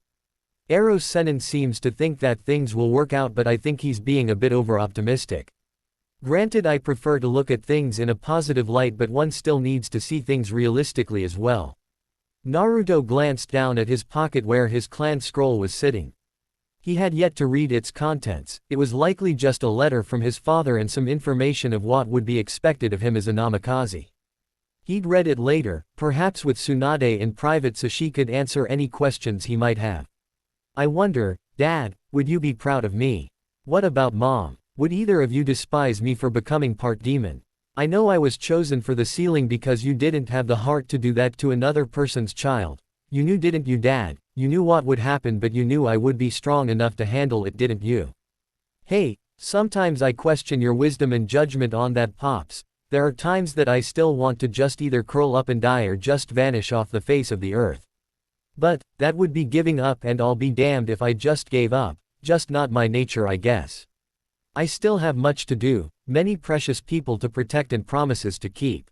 [SPEAKER 1] Eros Senin seems to think that things will work out, but I think he's being a bit over-optimistic. Granted, I prefer to look at things in a positive light, but one still needs to see things realistically as well. Naruto glanced down at his pocket where his clan scroll was sitting. He had yet to read its contents. It was likely just a letter from his father and some information of what would be expected of him as a Namikaze. He'd read it later, perhaps with Tsunade in private so she could answer any questions he might have. I wonder, Dad, would you be proud of me? What about Mom? Would either of you despise me for becoming part demon? I know I was chosen for the sealing because you didn't have the heart to do that to another person's child. You knew, didn't you, Dad? You knew what would happen, but you knew I would be strong enough to handle it, didn't you? Hey, sometimes I question your wisdom and judgment on that, Pops. There are times that I still want to just either curl up and die or just vanish off the face of the earth. But, that would be giving up, and I'll be damned if I just gave up. Just not my nature, I guess. I still have much to do, many precious people to protect and promises to keep.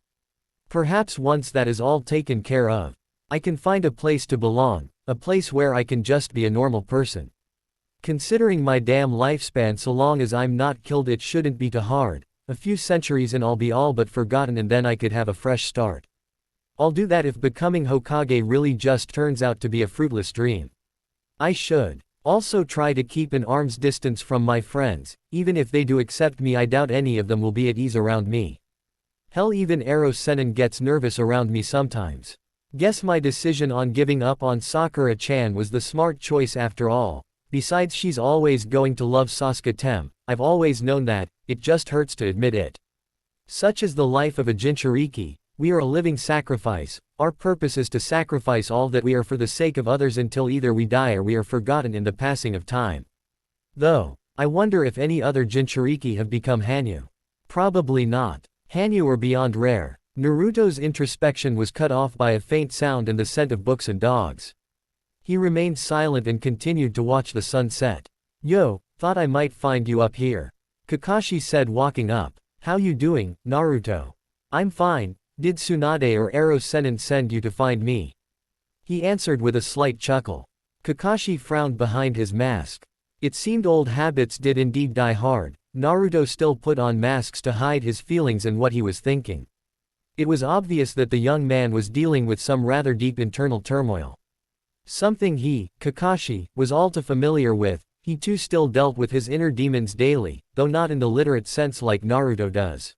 [SPEAKER 1] Perhaps once that is all taken care of, I can find a place to belong, a place where I can just be a normal person. Considering my damn lifespan, so long as I'm not killed, it shouldn't be too hard. A few centuries and I'll be all but forgotten, and then I could have a fresh start. I'll do that if becoming Hokage really just turns out to be a fruitless dream. I should Also try to keep an arm's distance from my friends, even if they do accept me I doubt any of them will be at ease around me. Hell even Ero Senin gets nervous around me sometimes. Guess my decision on giving up on Sakura-chan was the smart choice after all, besides she's always going to love Sasuke-tem, I've always known that, it just hurts to admit it. Such is the life of a Jinchuriki, we are a living sacrifice, our purpose is to sacrifice all that we are for the sake of others until either we die or we are forgotten in the passing of time. Though, I wonder if any other Jinchuriki have become Hanyo. Probably not. Hanyo are beyond rare. Naruto's introspection was cut off by a faint sound and the scent of books and dogs. He remained silent and continued to watch the sun set. Yo, thought I might find you up here. Kakashi said walking up. How you doing, Naruto? I'm fine. Did Tsunade or Ero Senin send you to find me? He answered with a slight chuckle. Kakashi frowned behind his mask. It seemed old habits did indeed die hard. Naruto still put on masks to hide his feelings and what he was thinking. It was obvious that the young man was dealing with some rather deep internal turmoil. Something he, Kakashi, was all too familiar with. He too still dealt with his inner demons daily, though not in the literate sense like Naruto does.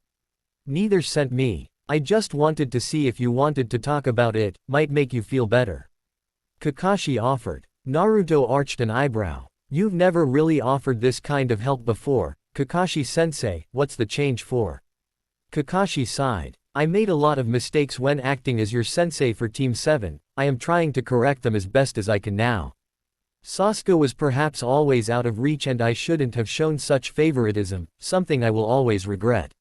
[SPEAKER 1] Neither sent me. I just wanted to see if you wanted to talk about it, might make you feel better. Kakashi offered. Naruto arched an eyebrow. You've never really offered this kind of help before, Kakashi-sensei, what's the change for? Kakashi sighed. I made a lot of mistakes when acting as your sensei for Team 7, I am trying to correct them as best as I can now. Sasuke was perhaps always out of reach and I shouldn't have shown such favoritism, something I will always regret.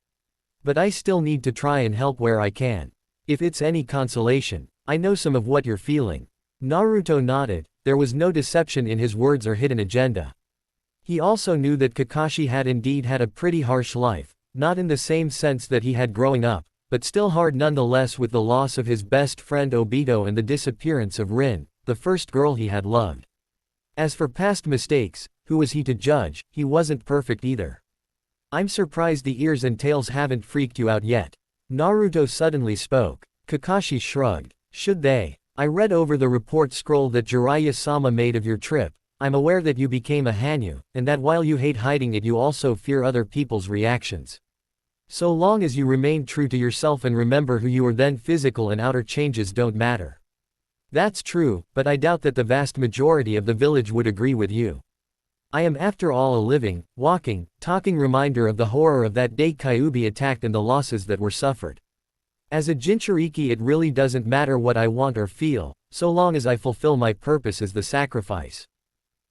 [SPEAKER 1] But I still need to try and help where I can. If it's any consolation, I know some of what you're feeling. Naruto nodded, there was no deception in his words or hidden agenda. He also knew that Kakashi had indeed had a pretty harsh life, not in the same sense that he had growing up, but still hard nonetheless with the loss of his best friend Obito and the disappearance of Rin, the first girl he had loved. As for past mistakes, who was he to judge? He wasn't perfect either. I'm surprised the ears and tails haven't freaked you out yet. Naruto suddenly spoke. Kakashi shrugged. Should they? I read over the report scroll that Jiraiya-sama made of your trip. I'm aware that you became a Hanyo, and that while you hate hiding it you also fear other people's reactions. So long as you remain true to yourself and remember who you are, then physical and outer changes don't matter. That's true, but I doubt that the vast majority of the village would agree with you. I am after all a living, walking, talking reminder of the horror of that day Kyuubi attacked and the losses that were suffered. As a Jinchuriki it really doesn't matter what I want or feel, so long as I fulfill my purpose as the sacrifice.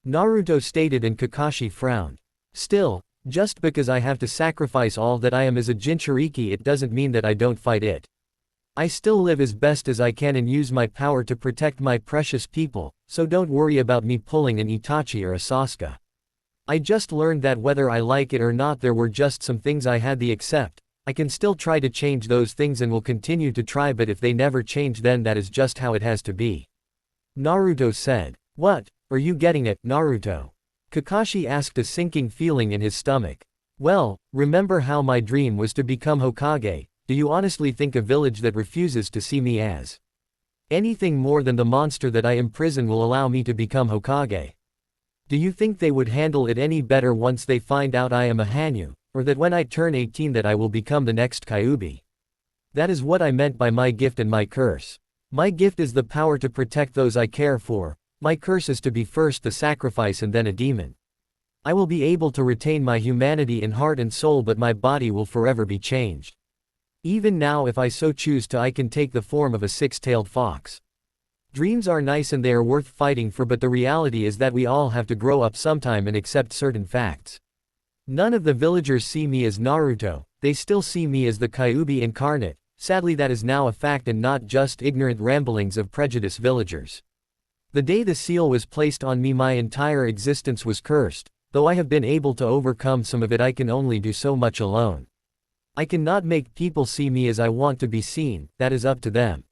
[SPEAKER 1] Naruto stated and Kakashi frowned. Still, just because I have to sacrifice all that I am as a Jinchuriki it doesn't mean that I don't fight it. I still live as best as I can and use my power to protect my precious people, so don't worry about me pulling an Itachi or a Sasuke. I just learned that whether I like it or not there were just some things I had to accept. I can still try to change those things and will continue to try, but if they never change then that is just how it has to be. Naruto said. What? Are you getting it, Naruto? Kakashi asked, a sinking feeling in his stomach. Well, remember how my dream was to become Hokage? Do you honestly think a village that refuses to see me as anything more than the monster that I imprison will allow me to become Hokage? Do you think they would handle it any better once they find out I am a Hanyo, or that when I turn 18 that I will become the next Kyuubi? That is what I meant by my gift and my curse. My gift is the power to protect those I care for, my curse is to be first the sacrifice and then a demon. I will be able to retain my humanity in heart and soul, but my body will forever be changed. Even now if I so choose to I can take the form of a six-tailed fox. Dreams are nice and they are worth fighting for, but the reality is that we all have to grow up sometime and accept certain facts. None of the villagers see me as Naruto, they still see me as the Kyuubi incarnate. Sadly that is now a fact and not just ignorant ramblings of prejudiced villagers. The day the seal was placed on me my entire existence was cursed, though I have been able to overcome some of it I can only do so much alone. I cannot make people see me as I want to be seen, that is up to them.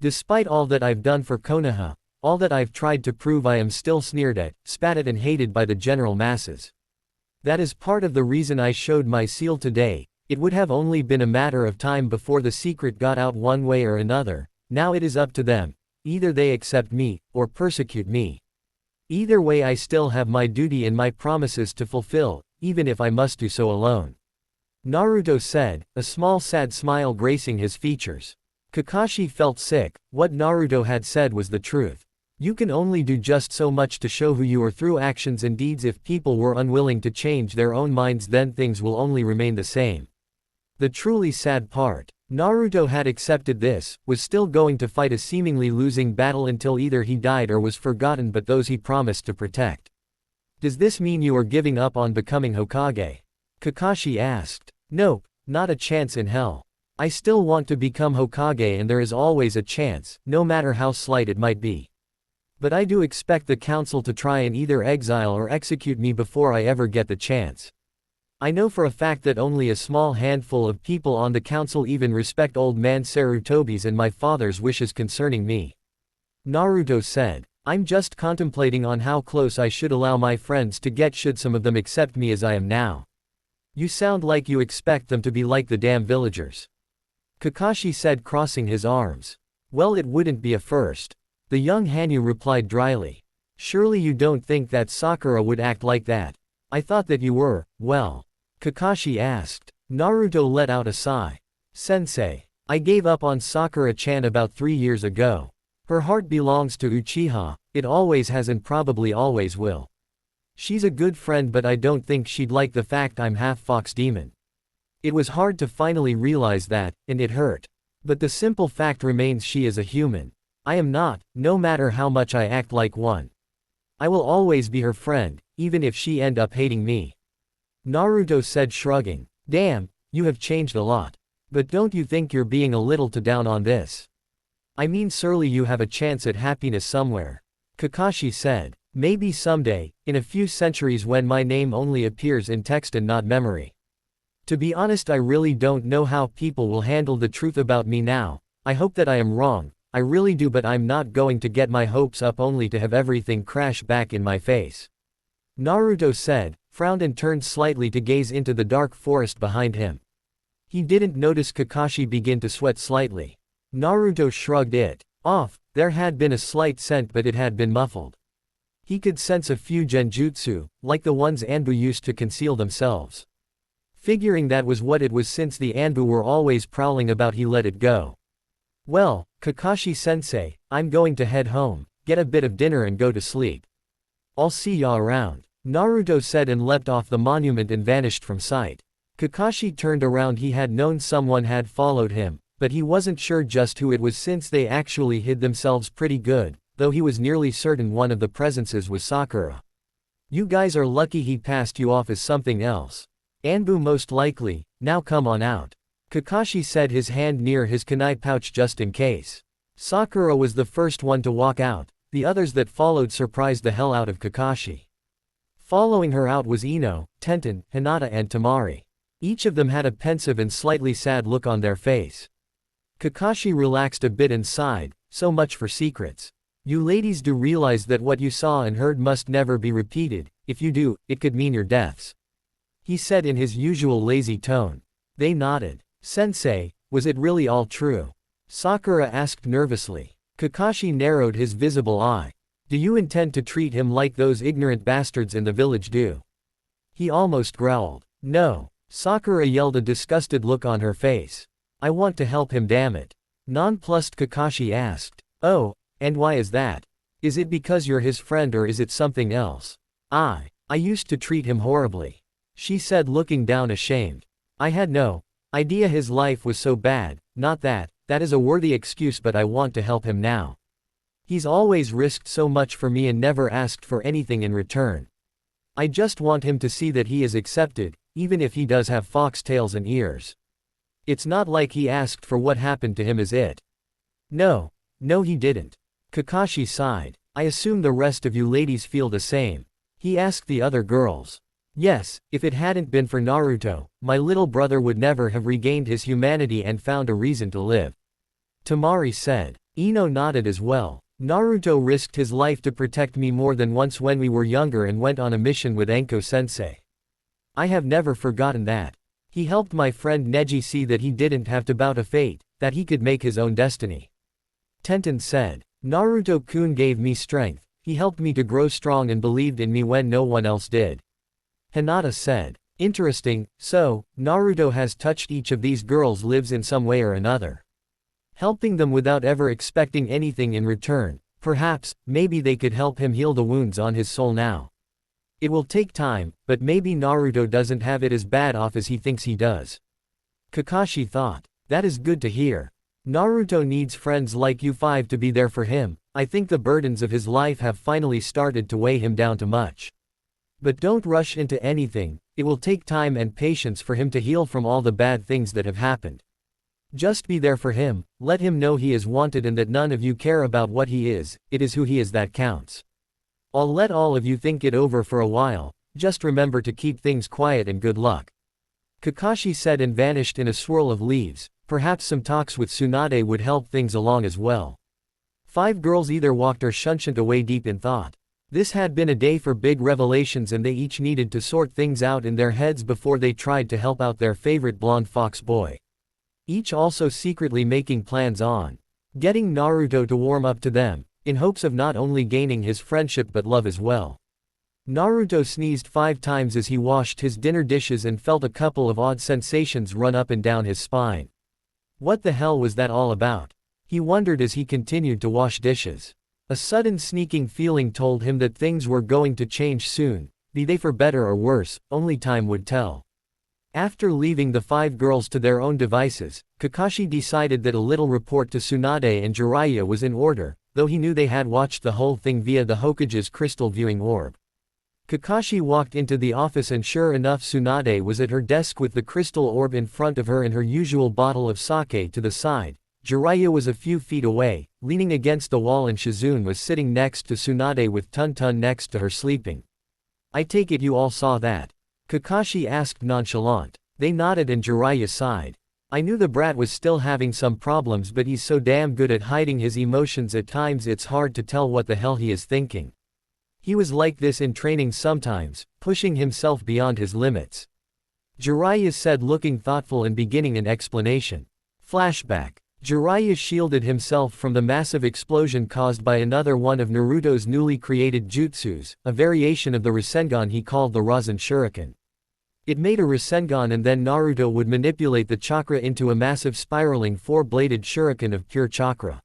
[SPEAKER 1] Despite all that I've done for Konoha, all that I've tried to prove, I am still sneered at, spat at and hated by the general masses. That is part of the reason I showed my seal today. It would have only been a matter of time before the secret got out one way or another. Now it is up to them. Either they accept me, or persecute me. Either way, I still have my duty and my promises to fulfill, even if I must do so alone. Naruto said, a small sad smile gracing his features. Kakashi felt sick. What Naruto had said was the truth. You can only do just so much to show who you are through actions and deeds. If people were unwilling to change their own minds, then things will only remain the same. The truly sad part. Naruto had accepted this, was still going to fight a seemingly losing battle until either he died or was forgotten by those he promised to protect. Does this mean you are giving up on becoming Hokage? Kakashi asked. Nope, not a chance in hell. I still want to become Hokage, and there is always a chance, no matter how slight it might be. But I do expect the council to try and either exile or execute me before I ever get the chance. I know for a fact that only a small handful of people on the council even respect old man Sarutobi's and my father's wishes concerning me. Naruto said, I'm just contemplating on how close I should allow my friends to get should some of them accept me as I am now. You sound like you expect them to be like the damn villagers. Kakashi said, crossing his arms. Well, it wouldn't be a first. The young Hanyo replied dryly. Surely you don't think that Sakura would act like that? I thought that you were, well. Kakashi asked. Naruto let out a sigh. Sensei. I gave up on Sakura-chan about 3 years ago. Her heart belongs to Uchiha, it always has and probably always will. She's a good friend, but I don't think she'd like the fact I'm half fox demon. It was hard to finally realize that, and it hurt. But the simple fact remains, she is a human. I am not, no matter how much I act like one. I will always be her friend, even if she end up hating me. Naruto said, shrugging. Damn, you have changed a lot. But don't you think you're being a little too down on this? I mean, surely you have a chance at happiness somewhere. Kakashi said. Maybe someday, in a few centuries, when my name only appears in text and not memory. To be honest, I really don't know how people will handle the truth about me now. I hope that I am wrong. I really do, but I'm not going to get my hopes up only to have everything crash back in my face. Naruto said, frowned and turned slightly to gaze into the dark forest behind him. He didn't notice Kakashi begin to sweat slightly. Naruto shrugged it off. There had been a slight scent, but it had been muffled. He could sense a few genjutsu, like the ones Anbu used to conceal themselves. Figuring that was what it was, since the Anbu were always prowling about, he let it go. Well, Kakashi-sensei, I'm going to head home, get a bit of dinner and go to sleep. I'll see ya around, Naruto said and leapt off the monument and vanished from sight. Kakashi turned around. He had known someone had followed him, but he wasn't sure just who it was, since they actually hid themselves pretty good, though he was nearly certain one of the presences was Sakura. You guys are lucky he passed you off as something else. Anbu most likely. Now come on out. Kakashi said, his hand near his kunai pouch just in case. Sakura was the first one to walk out. The others that followed surprised the hell out of Kakashi. Following her out was Ino, Tenten, Hinata and Temari. Each of them had a pensive and slightly sad look on their face. Kakashi relaxed a bit and sighed, so much for secrets. You ladies do realize that what you saw and heard must never be repeated. If you do, it could mean your deaths. He said in his usual lazy tone. They nodded. Sensei, was it really all true? Sakura asked nervously. Kakashi narrowed his visible eye. Do you intend to treat him like those ignorant bastards in the village do? He almost growled. No. Sakura yelled, a disgusted look on her face. I want to help him, damn it. Nonplussed, Kakashi asked. Oh, and why is that? Is it because you're his friend or is it something else? I used to treat him horribly. She said, looking down ashamed. I had no idea his life was so bad. Not that is a worthy excuse, but I want to help him now. He's always risked so much for me and never asked for anything in return. I just want him to see that he is accepted, even if he does have fox tails and ears. It's not like he asked for what happened to him, is it? No, he didn't. Kakashi sighed. I assume the rest of you ladies feel the same. He asked the other girls. Yes, if it hadn't been for Naruto, my little brother would never have regained his humanity and found a reason to live. Temari said. Ino nodded as well. Naruto risked his life to protect me more than once when we were younger and went on a mission with Enko-sensei. I have never forgotten that. He helped my friend Neji see that he didn't have to bow to fate, that he could make his own destiny. Tenten said. Naruto-kun gave me strength. He helped me to grow strong and believed in me when no one else did. Hinata said. Interesting, so, Naruto has touched each of these girls' lives in some way or another. Helping them without ever expecting anything in return. Perhaps, maybe they could help him heal the wounds on his soul now. It will take time, but maybe Naruto doesn't have it as bad off as he thinks he does. Kakashi thought. That is good to hear. Naruto needs friends like you five to be there for him. I think the burdens of his life have finally started to weigh him down too much. But don't rush into anything, it will take time and patience for him to heal from all the bad things that have happened. Just be there for him, let him know he is wanted and that none of you care about what he is, it is who he is that counts. I'll let all of you think it over for a while, just remember to keep things quiet and good luck. Kakashi said and vanished in a swirl of leaves. Perhaps some talks with Tsunade would help things along as well. 5 girls either walked or shunshed away deep in thought. This had been a day for big revelations and they each needed to sort things out in their heads before they tried to help out their favorite blonde fox boy. Each also secretly making plans on getting Naruto to warm up to them, in hopes of not only gaining his friendship but love as well. Naruto sneezed 5 times as he washed his dinner dishes and felt a couple of odd sensations run up and down his spine. What the hell was that all about? He wondered as he continued to wash dishes. A sudden sneaking feeling told him that things were going to change soon, be they for better or worse, only time would tell. After leaving the 5 girls to their own devices, Kakashi decided that a little report to Tsunade and Jiraiya was in order, though he knew they had watched the whole thing via the Hokage's crystal viewing orb. Kakashi walked into the office and sure enough Tsunade was at her desk with the crystal orb in front of her and her usual bottle of sake to the side. Jiraiya was a few feet away, leaning against the wall and Shizune was sitting next to Tsunade with Tun next to her sleeping. I take it you all saw that? Kakashi asked nonchalant. They nodded and Jiraiya sighed. I knew the brat was still having some problems but he's so damn good at hiding his emotions at times it's hard to tell what the hell he is thinking. He was like this in training sometimes, pushing himself beyond his limits. Jiraiya said looking thoughtful and beginning an explanation. Flashback. Jiraiya shielded himself from the massive explosion caused by another one of Naruto's newly created jutsus, a variation of the Rasengan he called the Rasen Shuriken. It made a Rasengan and then Naruto would manipulate the chakra into a massive spiraling 4-bladed shuriken of pure chakra.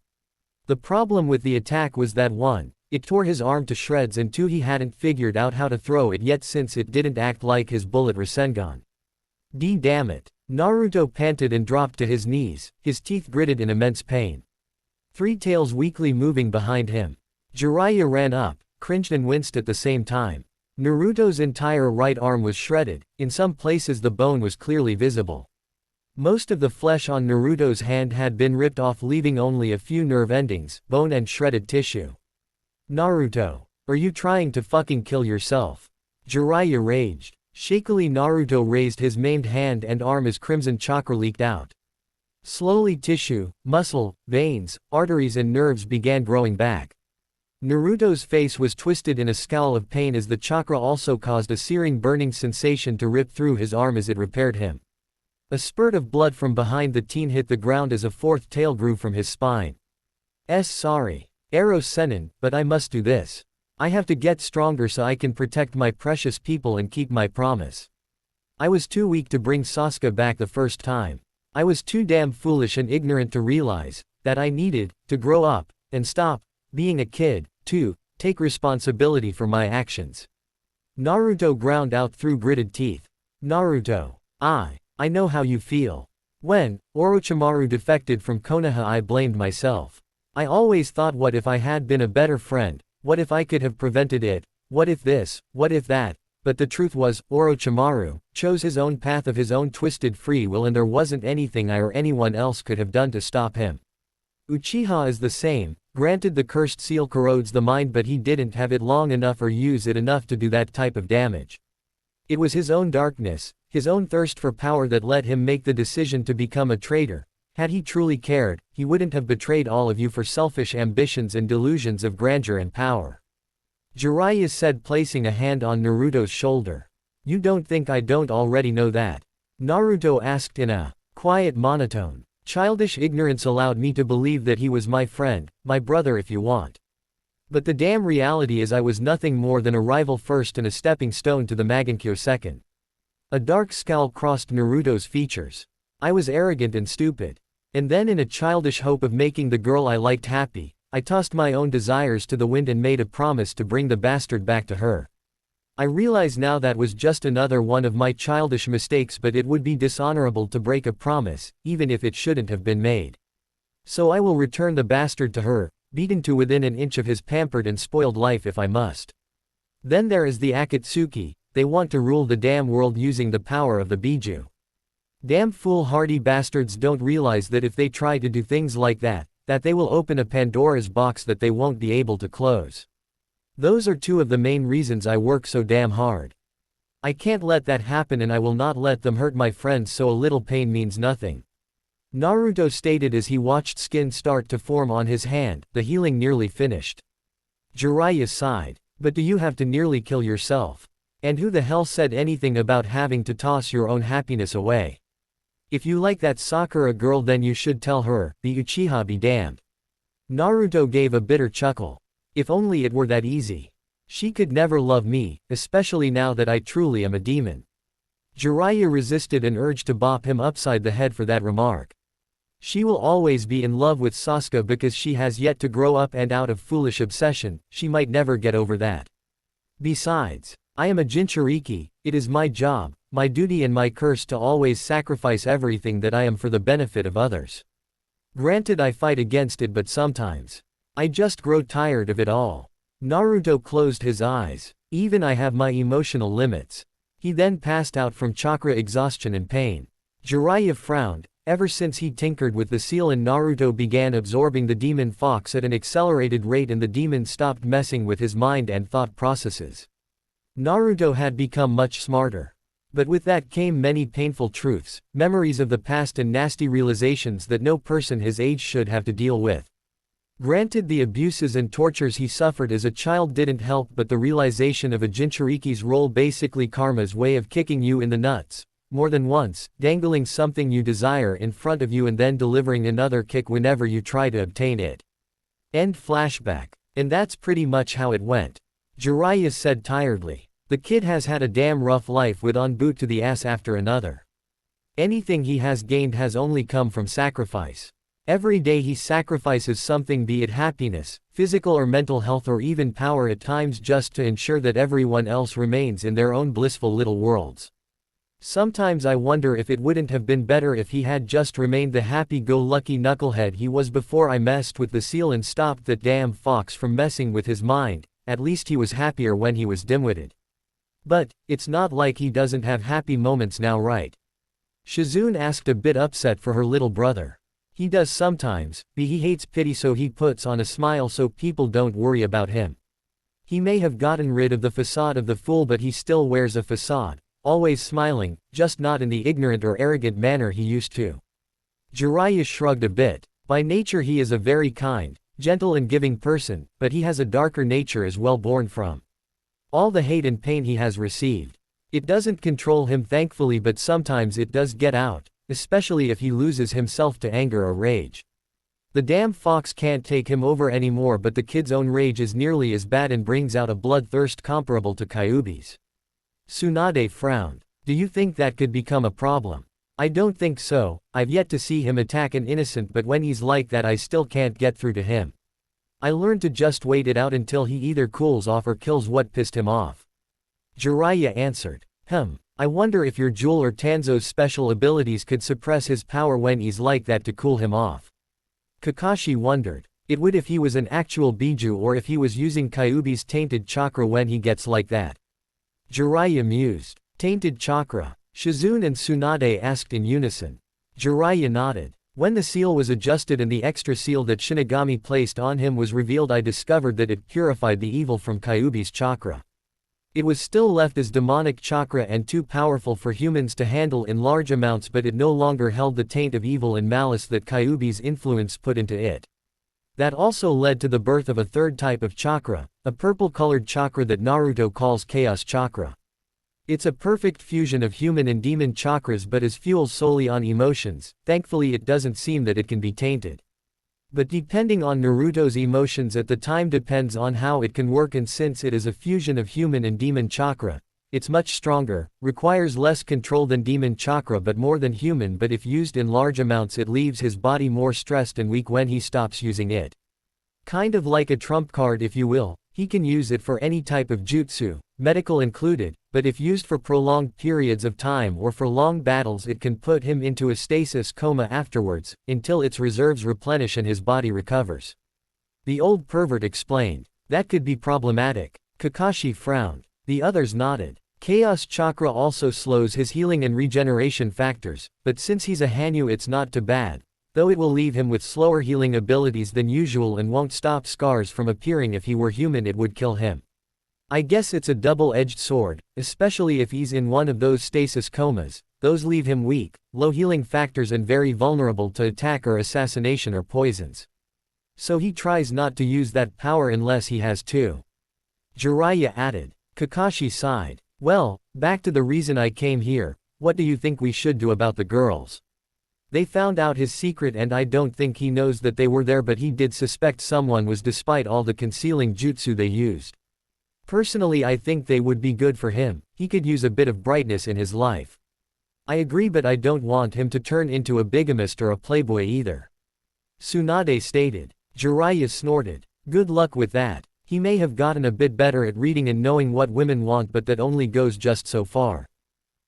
[SPEAKER 1] The problem with the attack was that 1. It tore his arm to shreds and 2. He hadn't figured out how to throw it yet since it didn't act like his bullet Rasengan. Damn it. Naruto panted and dropped to his knees, his teeth gritted in immense pain. 3 tails weakly moving behind him. Jiraiya ran up, cringed and winced at the same time. Naruto's entire right arm was shredded, in some places the bone was clearly visible. Most of the flesh on Naruto's hand had been ripped off leaving only a few nerve endings, bone and shredded tissue. Naruto. Are you trying to fucking kill yourself? Jiraiya raged. Shakily Naruto raised his maimed hand and arm as crimson chakra leaked out. Slowly tissue, muscle, veins, arteries and nerves began growing back. Naruto's face was twisted in a scowl of pain as the chakra also caused a searing burning sensation to rip through his arm as it repaired him. A spurt of blood from behind the teen hit the ground as a 4th tail grew from his spine. Sorry. Arrow Sennin, but I must do this. I have to get stronger so I can protect my precious people and keep my promise. I was too weak to bring Sasuke back the first time. I was too damn foolish and ignorant to realize that I needed to grow up and stop being a kid, to take responsibility for my actions. Naruto ground out through gritted teeth. Naruto. I know how you feel. When Orochimaru defected from Konoha I blamed myself. I always thought what if I had been a better friend, what if I could have prevented it, what if this, what if that, but the truth was, Orochimaru chose his own path of his own twisted free will and there wasn't anything I or anyone else could have done to stop him. Uchiha is the same, granted the cursed seal corrodes the mind but he didn't have it long enough or use it enough to do that type of damage. It was his own darkness, his own thirst for power that let him make the decision to become a traitor. Had he truly cared, he wouldn't have betrayed all of you for selfish ambitions and delusions of grandeur and power. Jiraiya said placing a hand on Naruto's shoulder. You don't think I don't already know that? Naruto asked in a quiet monotone. Childish ignorance allowed me to believe that he was my friend, my brother if you want. But the damn reality is I was nothing more than a rival first and a stepping stone to the Magankyo second. A dark scowl crossed Naruto's features. I was arrogant and stupid. And then in a childish hope of making the girl I liked happy, I tossed my own desires to the wind and made a promise to bring the bastard back to her. I realize now that was just another one of my childish mistakes, but it would be dishonorable to break a promise, even if it shouldn't have been made. So I will return the bastard to her, beaten to within an inch of his pampered and spoiled life if I must. Then there is the Akatsuki, they want to rule the damn world using the power of the Biju. Damn foolhardy bastards don't realize that if they try to do things like that they will open a Pandora's box that they won't be able to close. Those are two of the main reasons I work so damn hard. I can't let that happen, and I will not let them hurt my friends, so a little pain means nothing. Naruto stated as he watched skin start to form on his hand, the healing nearly finished. Jiraiya sighed. But do you have to nearly kill yourself? And who the hell said anything about having to toss your own happiness away? If you like that Sakura girl, then you should tell her, the Uchiha be damned. Naruto gave a bitter chuckle. If only it were that easy. She could never love me, especially now that I truly am a demon. Jiraiya resisted an urge to bop him upside the head for that remark. She will always be in love with Sasuke because she has yet to grow up, and out of foolish obsession, she might never get over that. Besides, I am a Jinchuriki, it is my job, my duty and my curse to always sacrifice everything that I am for the benefit of others. Granted, I fight against it, but sometimes I just grow tired of it all. Naruto closed his eyes. Even I have my emotional limits. He then passed out from chakra exhaustion and pain. Jiraiya frowned. Ever since he tinkered with the seal and Naruto began absorbing the demon fox at an accelerated rate, and the demon stopped messing with his mind and thought processes. Naruto had become much smarter. But with that came many painful truths, memories of the past, and nasty realizations that no person his age should have to deal with. Granted, the abuses and tortures he suffered as a child didn't help, but the realization of a Jinchuriki's role, basically karma's way of kicking you in the nuts, more than once, dangling something you desire in front of you and then delivering another kick whenever you try to obtain it. End flashback. And that's pretty much how it went. Jiraiya said tiredly. The kid has had a damn rough life, with one boot to the ass after another. Anything he has gained has only come from sacrifice. Every day he sacrifices something, be it happiness, physical or mental health, or even power at times, just to ensure that everyone else remains in their own blissful little worlds. Sometimes I wonder if it wouldn't have been better if he had just remained the happy-go-lucky knucklehead he was before I messed with the seal and stopped that damn fox from messing with his mind. At least he was happier when he was dim-witted. But it's not like he doesn't have happy moments now, right? Shizune asked, a bit upset for her little brother. He does sometimes, but he hates pity, so he puts on a smile so people don't worry about him. He may have gotten rid of the facade of the fool, but he still wears a facade, always smiling, just not in the ignorant or arrogant manner he used to. Jiraiya shrugged a bit. By nature he is a very kind, gentle and giving person, but he has a darker nature as well, born from all the hate and pain he has received. It doesn't control him, thankfully, but sometimes it does get out, especially if he loses himself to anger or rage. The damn fox can't take him over anymore, but the kid's own rage is nearly as bad and brings out a bloodthirst comparable to Kyuubi's. Tsunade frowned. Do you think that could become a problem? I don't think so. I've yet to see him attack an innocent, but when he's like that I still can't get through to him. I learned to just wait it out until he either cools off or kills what pissed him off. Jiraiya answered. I wonder if your Jewel or Tanzo's special abilities could suppress his power when he's like that to cool him off. Kakashi wondered. It would if he was an actual Biju, or if he was using Kyuubi's tainted chakra when he gets like that. Jiraiya mused. Tainted chakra? Shizune and Tsunade asked in unison. Jiraiya nodded. When the seal was adjusted and the extra seal that Shinigami placed on him was revealed, I discovered that it purified the evil from Kyuubi's chakra. It was still left as demonic chakra and too powerful for humans to handle in large amounts, but it no longer held the taint of evil and malice that Kyuubi's influence put into it. That also led to the birth of a third type of chakra, a purple-colored chakra that Naruto calls Chaos Chakra. It's a perfect fusion of human and demon chakras, but is fueled solely on emotions. Thankfully it doesn't seem that it can be tainted. But depending on Naruto's emotions at the time depends on how it can work, and since it is a fusion of human and demon chakra, it's much stronger, requires less control than demon chakra but more than human, but if used in large amounts it leaves his body more stressed and weak when he stops using it. Kind of like a trump card if you will, he can use it for any type of jutsu, medical included, but if used for prolonged periods of time or for long battles it can put him into a stasis coma afterwards, until its reserves replenish and his body recovers. The old pervert explained. That could be problematic. Kakashi frowned. The others nodded. Chaos chakra also slows his healing and regeneration factors, but since he's a Hanyo it's not too bad, though it will leave him with slower healing abilities than usual and won't stop scars from appearing. If he were human it would kill him. I guess it's a double-edged sword, especially if he's in one of those stasis comas. Those leave him weak, low healing factors and very vulnerable to attack or assassination or poisons. So he tries not to use that power unless he has to. Jiraiya added. Kakashi sighed. Well, back to the reason I came here, what do you think we should do about the girls? They found out his secret and I don't think he knows that they were there, but he did suspect someone was despite all the concealing jutsu they used. Personally I think they would be good for him, he could use a bit of brightness in his life. I agree, but I don't want him to turn into a bigamist or a playboy either. Tsunade stated. Jiraiya snorted. Good luck with that. He may have gotten a bit better at reading and knowing what women want, but that only goes just so far.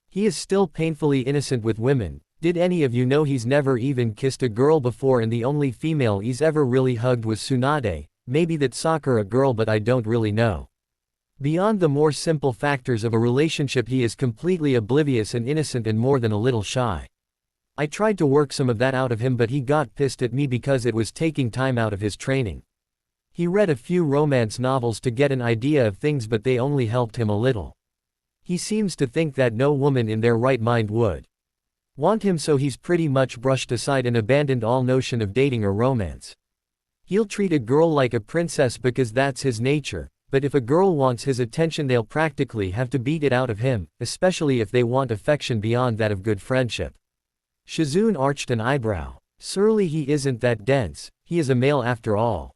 [SPEAKER 1] He is still painfully innocent with women. Did any of you know he's never even kissed a girl before and the only female he's ever really hugged was Tsunade? Maybe that Sakura girl, but I don't really know. Beyond the more simple factors of a relationship he is completely oblivious and innocent and more than a little shy. I tried to work some of that out of him, but he got pissed at me because it was taking time out of his training. He read a few romance novels to get an idea of things, but they only helped him a little. He seems to think that no woman in their right mind would want him, so he's pretty much brushed aside and abandoned all notion of dating or romance. He'll treat a girl like a princess because that's his nature, but if a girl wants his attention they'll practically have to beat it out of him, especially if they want affection beyond that of good friendship. Shizune arched an eyebrow. Surely he isn't that dense, he is a male after all.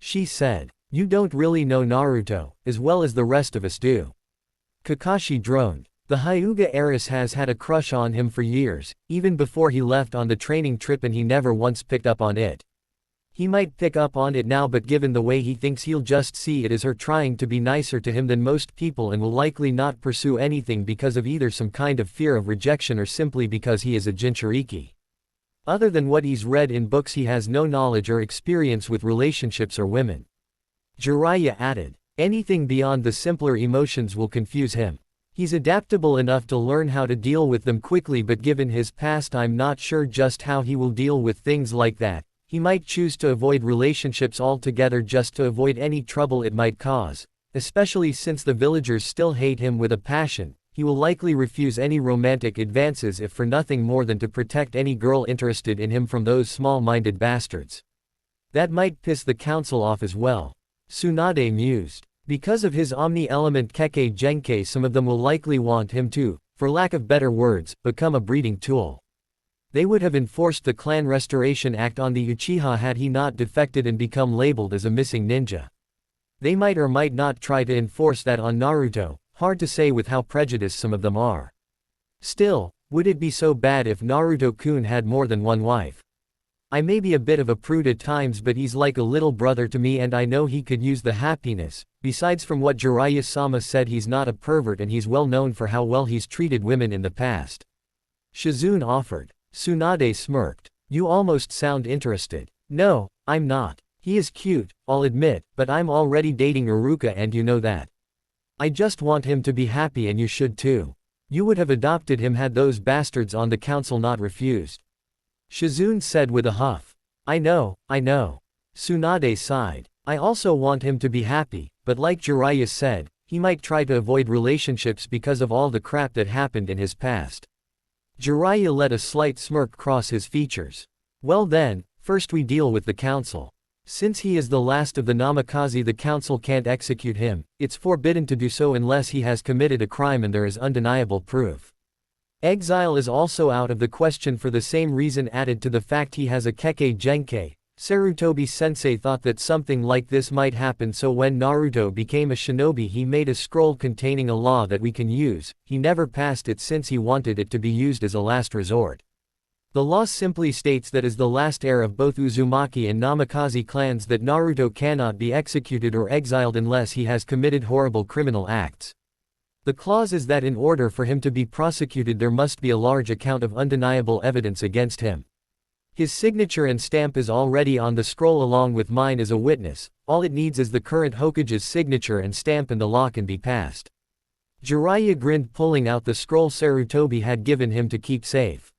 [SPEAKER 1] She said. You don't really know Naruto, as well as the rest of us do. Kakashi droned. The Hyuga heiress has had a crush on him for years, even before he left on the training trip, and he never once picked up on it. He might pick up on it now, but given the way he thinks he'll just see it as her trying to be nicer to him than most people and will likely not pursue anything because of either some kind of fear of rejection or simply because he is a Jinchuriki. Other than what he's read in books he has no knowledge or experience with relationships or women. Jiraiya added. Anything beyond the simpler emotions will confuse him. He's adaptable enough to learn how to deal with them quickly, but given his past I'm not sure just how he will deal with things like that. He might choose to avoid relationships altogether just to avoid any trouble it might cause, especially since the villagers still hate him with a passion. He will likely refuse any romantic advances if for nothing more than to protect any girl interested in him from those small-minded bastards. That might piss the council off as well. Tsunade mused. Because of his omni-element Kekkei Genkai, some of them will likely want him to, for lack of better words, become a breeding tool. They would have enforced the Clan Restoration Act on the Uchiha had he not defected and become labeled as a missing ninja. They might or might not try to enforce that on Naruto. Hard to say with how prejudiced some of them are. Still, would it be so bad if Naruto-kun had more than one wife? I may be a bit of a prude at times, but he's like a little brother to me and I know he could use the happiness. Besides, from what Jiraiya-sama said, he's not a pervert and he's well known for how well he's treated women in the past. Shizune offered. Tsunade smirked. You almost sound interested. No, I'm not. He is cute, I'll admit, but I'm already dating Iruka and you know that. I just want him to be happy and you should too. You would have adopted him had those bastards on the council not refused. Shizune said with a huff. I know. Tsunade sighed. I also want him to be happy, but like Jiraiya said, he might try to avoid relationships because of all the crap that happened in his past. Jiraiya let a slight smirk cross his features. Well then, first we deal with the council. Since he is the last of the Namikaze, the council can't execute him. It's forbidden to do so unless he has committed a crime and there is undeniable proof. Exile is also out of the question for the same reason added to the fact he has a Kekkei Genkai, Sarutobi-sensei thought that something like this might happen, so when Naruto became a shinobi he made a scroll containing a law that we can use. He never passed it since he wanted it to be used as a last resort. The law simply states that as the last heir of both Uzumaki and Namikaze clans that Naruto cannot be executed or exiled unless he has committed horrible criminal acts. The clause is that in order for him to be prosecuted there must be a large account of undeniable evidence against him. His signature and stamp is already on the scroll along with mine as a witness. All it needs is the current Hokage's signature and stamp and the law can be passed. Jiraiya grinned, pulling out the scroll Sarutobi had given him to keep safe.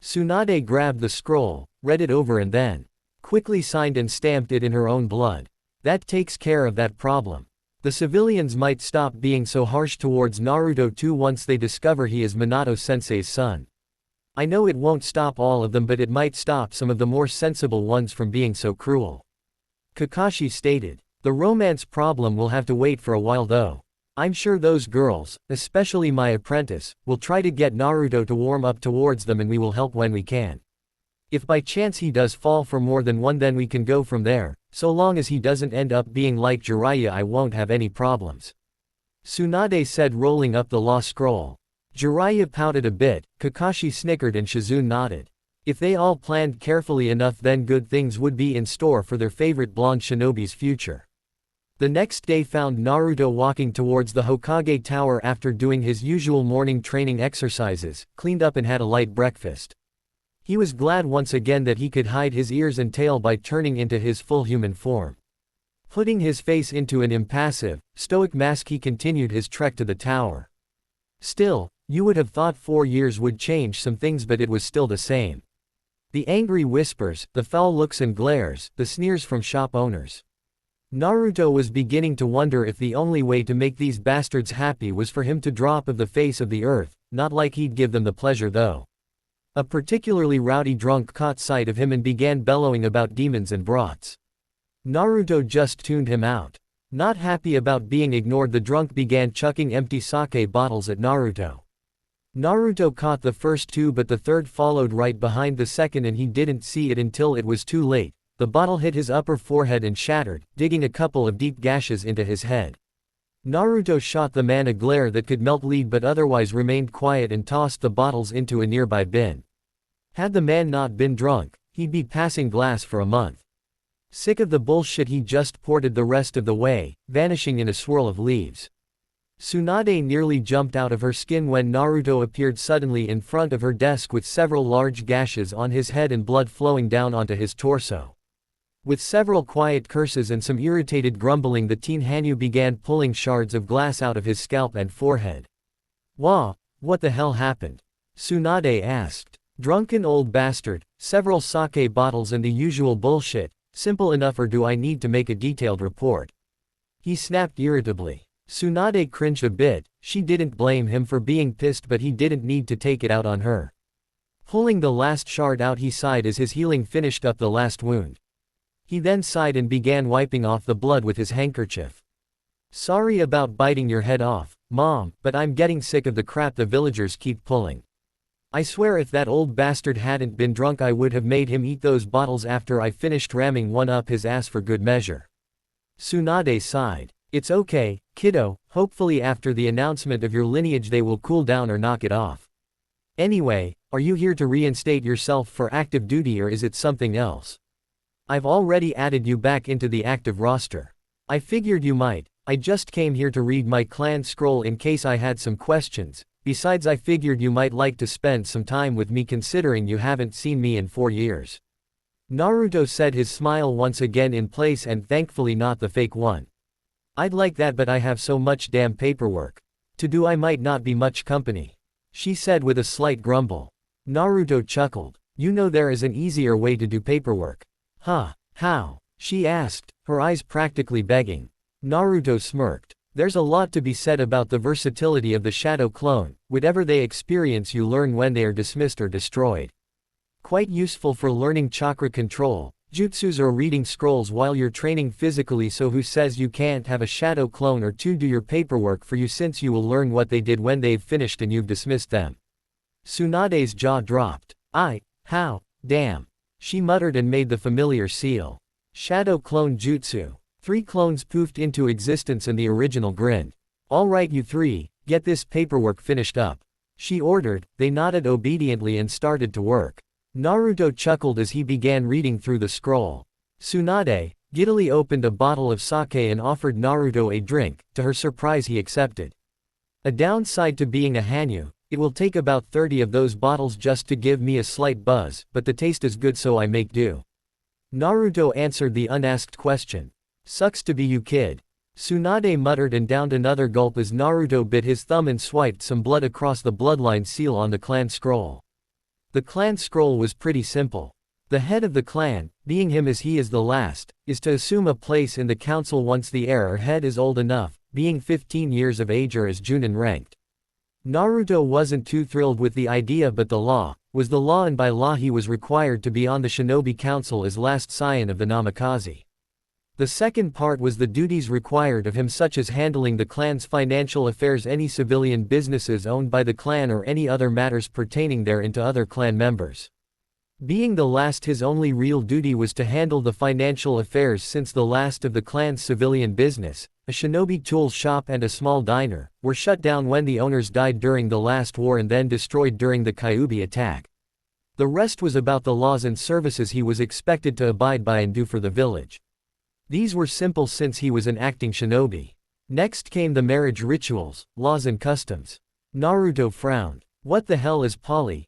[SPEAKER 1] Tsunade grabbed the scroll, read it over and then quickly signed and stamped it in her own blood. That takes care of that problem. The civilians might stop being so harsh towards Naruto too once they discover he is Minato-sensei's son. I know it won't stop all of them, but it might stop some of the more sensible ones from being so cruel. Kakashi stated. The romance problem will have to wait for a while though. I'm sure those girls, especially my apprentice, will try to get Naruto to warm up towards them and we will help when we can. If by chance he does fall for more than one then we can go from there, so long as he doesn't end up being like Jiraiya I won't have any problems. Tsunade said, rolling up the law scroll. Jiraiya pouted a bit, Kakashi snickered and Shizune nodded. If they all planned carefully enough then good things would be in store for their favorite blonde shinobi's future. The next day found Naruto walking towards the Hokage Tower after doing his usual morning training exercises, cleaned up and had a light breakfast. He was glad once again that he could hide his ears and tail by turning into his full human form. Putting his face into an impassive, stoic mask he continued his trek to the tower. Still, you would have thought 4 years would change some things but it was still the same. The angry whispers, the foul looks and glares, the sneers from shop owners. Naruto was beginning to wonder if the only way to make these bastards happy was for him to drop off the face of the earth, not like he'd give them the pleasure though. A particularly rowdy drunk caught sight of him and began bellowing about demons and brats. Naruto just tuned him out. Not happy about being ignored, the drunk began chucking empty sake bottles at Naruto. Naruto caught the first two but the third followed right behind the second and he didn't see it until it was too late. The bottle hit his upper forehead and shattered, digging a couple of deep gashes into his head. Naruto shot the man a glare that could melt lead but otherwise remained quiet and tossed the bottles into a nearby bin. Had the man not been drunk, he'd be passing glass for a month. Sick of the bullshit he just ported the rest of the way, vanishing in a swirl of leaves. Tsunade nearly jumped out of her skin when Naruto appeared suddenly in front of her desk with several large gashes on his head and blood flowing down onto his torso. With several quiet curses and some irritated grumbling the teen Hanyo began pulling shards of glass out of his scalp and forehead. "Wah, what the hell happened?" Tsunade asked. "Drunken old bastard, several sake bottles and the usual bullshit, simple enough or do I need to make a detailed report?" he snapped irritably. Tsunade cringed a bit, she didn't blame him for being pissed but he didn't need to take it out on her. Pulling the last shard out he sighed as his healing finished up the last wound. He then sighed and began wiping off the blood with his handkerchief. "Sorry about biting your head off, Mom, but I'm getting sick of the crap the villagers keep pulling. I swear if that old bastard hadn't been drunk I would have made him eat those bottles after I finished ramming one up his ass for good measure." Tsunade sighed. "It's okay, kiddo, hopefully after the announcement of your lineage they will cool down or knock it off. Anyway, are you here to reinstate yourself for active duty or is it something else? I've already added you back into the active roster. I figured you might. I just came here to read my clan scroll in case I had some questions. Besides I figured you might like to spend some time with me considering you haven't seen me in 4 years." Naruto said, his smile once again in place and thankfully not the fake one. "I'd like that but I have so much damn paperwork to do I might not be much company," she said with a slight grumble. Naruto chuckled. "You know there is an easier way to do paperwork." "Huh, how?" she asked, her eyes practically begging. Naruto smirked. "There's a lot to be said about the versatility of the shadow clone. Whatever they experience you learn when they are dismissed or destroyed. Quite useful for learning chakra control, jutsus or reading scrolls while you're training physically, so who says you can't have a shadow clone or two do your paperwork for you since you will learn what they did when they've finished and you've dismissed them." Tsunade's jaw dropped. How? Damn. She muttered and made the familiar seal. Shadow clone jutsu. 3 clones poofed into existence and the original grinned. All right you 3, get this paperwork finished up. She ordered. They nodded obediently and started to work. Naruto chuckled as he began reading through the scroll. Tsunade giddily opened a bottle of sake and offered Naruto a drink. To her surprise he accepted. A downside to being a Hanyo, it will take about 30 of those bottles just to give me a slight buzz, but the taste is good so I make do. Naruto answered the unasked question. Sucks to be you kid. Tsunade muttered and downed another gulp as Naruto bit his thumb and swiped some blood across the bloodline seal on the clan scroll. The clan scroll was pretty simple. The head of the clan, being him as he is the last, is to assume a place in the council once the heir or head is old enough, being 15 years of age or as Junin ranked. Naruto wasn't too thrilled with the idea but the law was the law and by law he was required to be on the shinobi council as last scion of the Namikaze. The second part was the duties required of him such as handling the clan's financial affairs, any civilian businesses owned by the clan or any other matters pertaining therein to other clan members. Being the last, his only real duty was to handle the financial affairs since the last of the clan's civilian business, a shinobi tool shop and a small diner, were shut down when the owners died during the last war and then destroyed during the Kyuubi attack. The rest was about the laws and services he was expected to abide by and do for the village. These were simple since he was an acting shinobi. Next came the marriage rituals, laws and customs. Naruto frowned. What the hell is polygamy?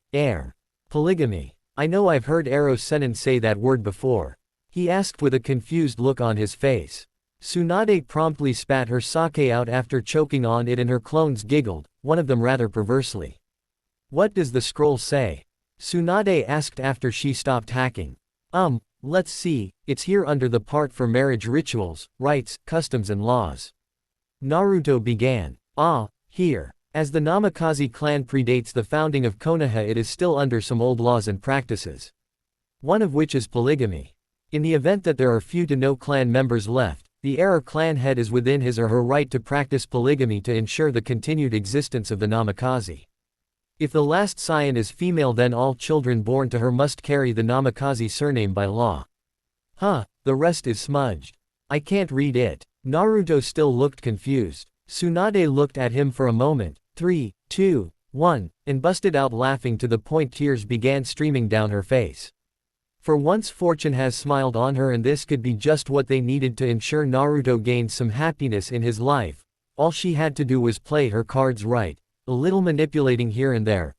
[SPEAKER 1] I know I've heard Ero Sennin say that word before. He asked with a confused look on his face. Tsunade promptly spat her sake out after choking on it and her clones giggled, one of them rather perversely. What does the scroll say? Tsunade asked after she stopped hacking. Let's see, it's here under the part for marriage rituals, rites, customs and laws. Naruto began. Here. As the Namikaze clan predates the founding of Konoha, it is still under some old laws and practices. One of which is polygamy. In the event that there are few to no clan members left, the heir or clan head is within his or her right to practice polygamy to ensure the continued existence of the Namikaze. If the last scion is female, then all children born to her must carry the Namikaze surname by law. The rest is smudged. I can't read it. Naruto still looked confused. Tsunade looked at him for a moment. 3, 2, 1, and busted out laughing to the point tears began streaming down her face. For once fortune has smiled on her and this could be just what they needed to ensure Naruto gained some happiness in his life. All she had to do was play her cards right, a little manipulating here and there.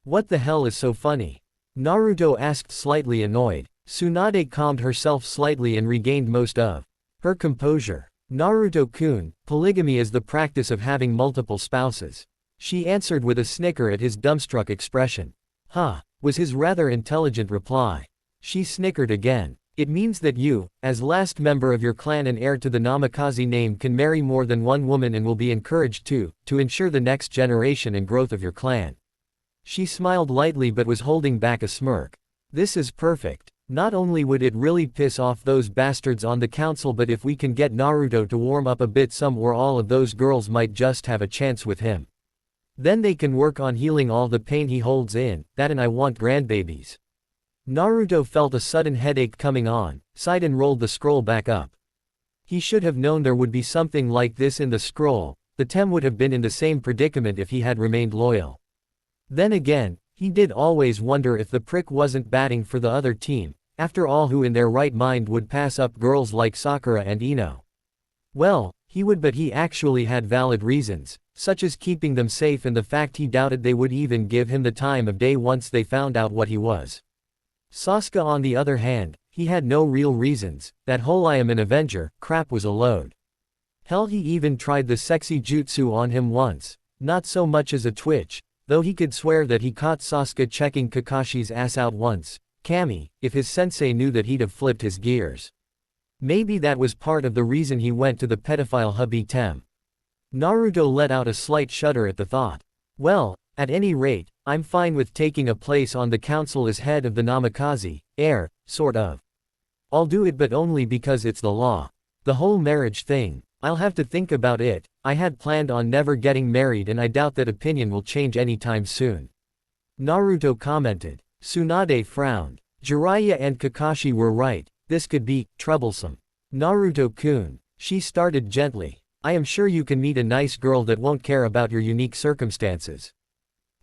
[SPEAKER 1] What the hell is so funny? Naruto asked, slightly annoyed. Tsunade calmed herself slightly and regained most of her composure. Naruto-kun, polygamy is the practice of having multiple spouses. She answered with a snicker at his dumbstruck expression. Was his rather intelligent reply. She snickered again. It means that you, as last member of your clan and heir to the Namikaze name, can marry more than one woman and will be encouraged to ensure the next generation and growth of your clan. She smiled lightly but was holding back a smirk. This is perfect. Not only would it really piss off those bastards on the council, but if we can get Naruto to warm up a bit, some or all of those girls might just have a chance with him. Then they can work on healing all the pain he holds in, that and I want grandbabies. Naruto felt a sudden headache coming on, sighed and rolled the scroll back up. He should have known there would be something like this in the scroll. The Tem would have been in the same predicament if he had remained loyal. Then again, he did always wonder if the prick wasn't batting for the other team. After all, who in their right mind would pass up girls like Sakura and Ino? Well, he would, but he actually had valid reasons, such as keeping them safe and the fact he doubted they would even give him the time of day once they found out what he was. Sasuke on the other hand, he had no real reasons. That whole I am an Avenger crap was a load. Hell, he even tried the sexy jutsu on him once, not so much as a twitch, though he could swear that he caught Sasuke checking Kakashi's ass out once. Kami, if his sensei knew that, he'd have flipped his gears. Maybe that was part of the reason he went to the pedophile hubby Tem. Naruto let out a slight shudder at the thought. Well, at any rate, I'm fine with taking a place on the council as head of the Namikaze, heir, sort of. I'll do it, but only because it's the law. The whole marriage thing, I'll have to think about it. I had planned on never getting married and I doubt that opinion will change anytime soon. Naruto commented. Tsunade frowned. Jiraiya and Kakashi were right, this could be troublesome. Naruto-kun, she started gently. I am sure you can meet a nice girl that won't care about your unique circumstances.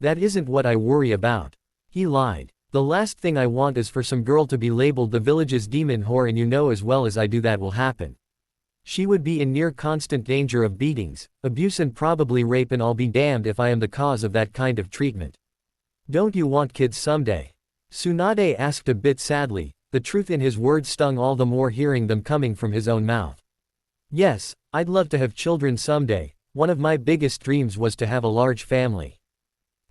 [SPEAKER 1] That isn't what I worry about. He lied. The last thing I want is for some girl to be labeled the village's demon whore, and you know as well as I do that will happen. She would be in near constant danger of beatings, abuse and probably rape, and I'll be damned if I am the cause of that kind of treatment. Don't you want kids someday? Tsunade asked a bit sadly, the truth in his words stung all the more hearing them coming from his own mouth. Yes, I'd love to have children someday. One of my biggest dreams was to have a large family.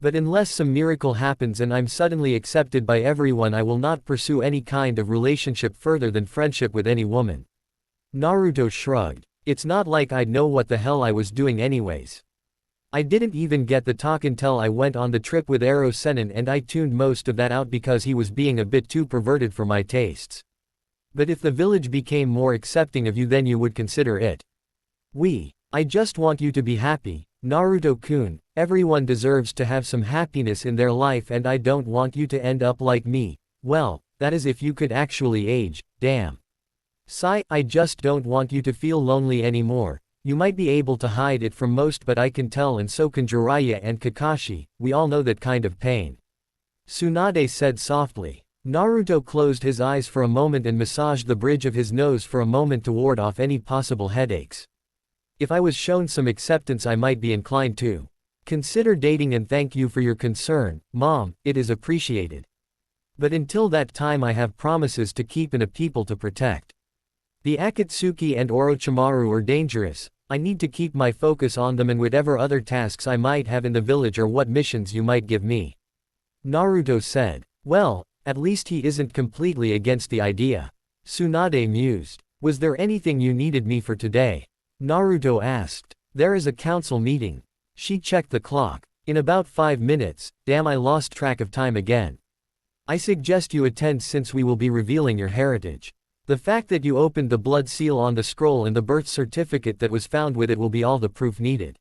[SPEAKER 1] But unless some miracle happens and I'm suddenly accepted by everyone, I will not pursue any kind of relationship further than friendship with any woman. Naruto shrugged. It's not like I'd know what the hell I was doing anyways. I didn't even get the talk until I went on the trip with Ero Sennin, and I tuned most of that out because he was being a bit too perverted for my tastes. But if the village became more accepting of you, then you would consider it. I just want you to be happy, Naruto-kun. Everyone deserves to have some happiness in their life, and I don't want you to end up like me. Well, that is if you could actually age, damn. Sigh, I just don't want you to feel lonely anymore. You might be able to hide it from most, but I can tell, and so can Jiraiya and Kakashi. We all know that kind of pain. Tsunade said softly. Naruto closed his eyes for a moment and massaged the bridge of his nose for a moment to ward off any possible headaches. If I was shown some acceptance, I might be inclined to consider dating, and thank you for your concern, Mom, it is appreciated. But until that time I have promises to keep and a people to protect. The Akatsuki and Orochimaru are dangerous. I need to keep my focus on them, and whatever other tasks I might have in the village or what missions you might give me. Naruto said. Well, at least he isn't completely against the idea. Tsunade mused. Was there anything you needed me for today? Naruto asked. There is a council meeting. She checked the clock. In about 5 minutes. Damn, I lost track of time again. I suggest you attend since we will be revealing your heritage. The fact that you opened the blood seal on the scroll and the birth certificate that was found with it will be all the proof needed.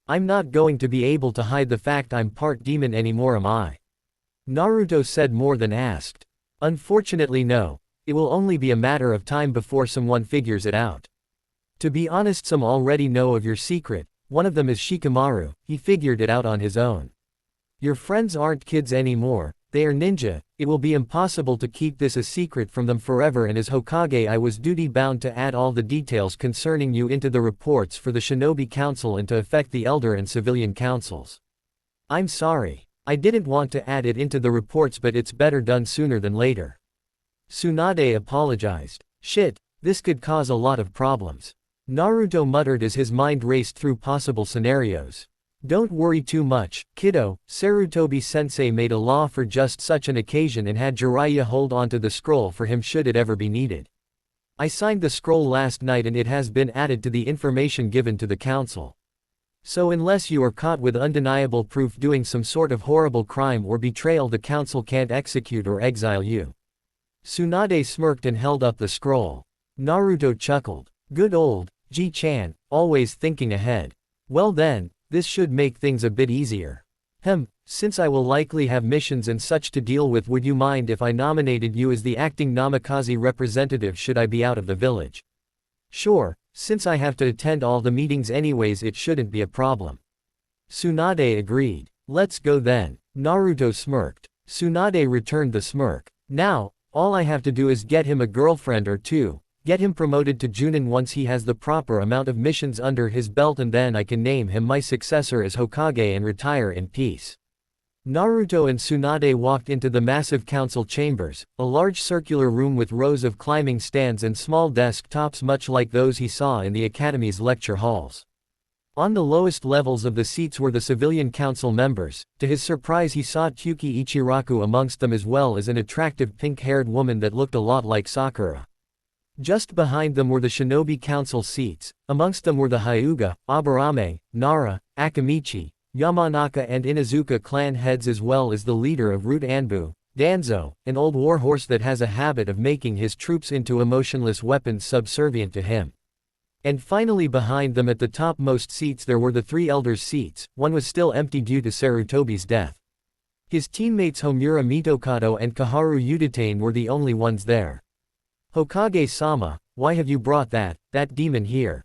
[SPEAKER 1] I'm not going to be able to hide the fact I'm part demon anymore, am I? Naruto said more than asked. Unfortunately no. It will only be a matter of time before someone figures it out. To be honest, some already know of your secret. One of them is Shikamaru. He figured it out on his own. Your friends aren't kids anymore. They are ninja. It will be impossible to keep this a secret from them forever, and as Hokage I was duty-bound to add all the details concerning you into the reports for the Shinobi Council and to affect the Elder and Civilian Councils. I'm sorry. I didn't want to add it into the reports, but it's better done sooner than later. Tsunade apologized. Shit, this could cause a lot of problems. Naruto muttered as his mind raced through possible scenarios. Don't worry too much, kiddo. Sarutobi-sensei made a law for just such an occasion and had Jiraiya hold onto the scroll for him should it ever be needed. I signed the scroll last night and it has been added to the information given to the council. So unless you are caught with undeniable proof doing some sort of horrible crime or betrayal, the council can't execute or exile you. Tsunade smirked and held up the scroll. Naruto chuckled. Good old Ji-chan, always thinking ahead. Well then, this should make things a bit easier. Since I will likely have missions and such to deal with, would you mind if I nominated you as the acting Namikaze representative should I be out of the village? Sure, since I have to attend all the meetings anyways, it shouldn't be a problem. Tsunade agreed. Let's go then. Naruto smirked. Tsunade returned the smirk. Now, all I have to do is get him a girlfriend or two. Get him promoted to Junin once he has the proper amount of missions under his belt, and then I can name him my successor as Hokage and retire in peace. Naruto and Tsunade walked into the massive council chambers, a large circular room with rows of climbing stands and small desktops much like those he saw in the academy's lecture halls. On the lowest levels of the seats were the civilian council members. To his surprise, he saw Kyuki Ichiraku amongst them, as well as an attractive pink-haired woman that looked a lot like Sakura. Just behind them were the Shinobi Council seats. Amongst them were the Hyuga, Aburame, Nara, Akamichi, Yamanaka and Inazuka clan heads, as well as the leader of Root Anbu, Danzo, an old warhorse that has a habit of making his troops into emotionless weapons subservient to him. And finally, behind them at the topmost seats there were the three elders' seats. One was still empty due to Sarutobi's death. His teammates Homura Mitokado and Kaharu Udatane were the only ones there. Hokage-sama, why have you brought that demon here?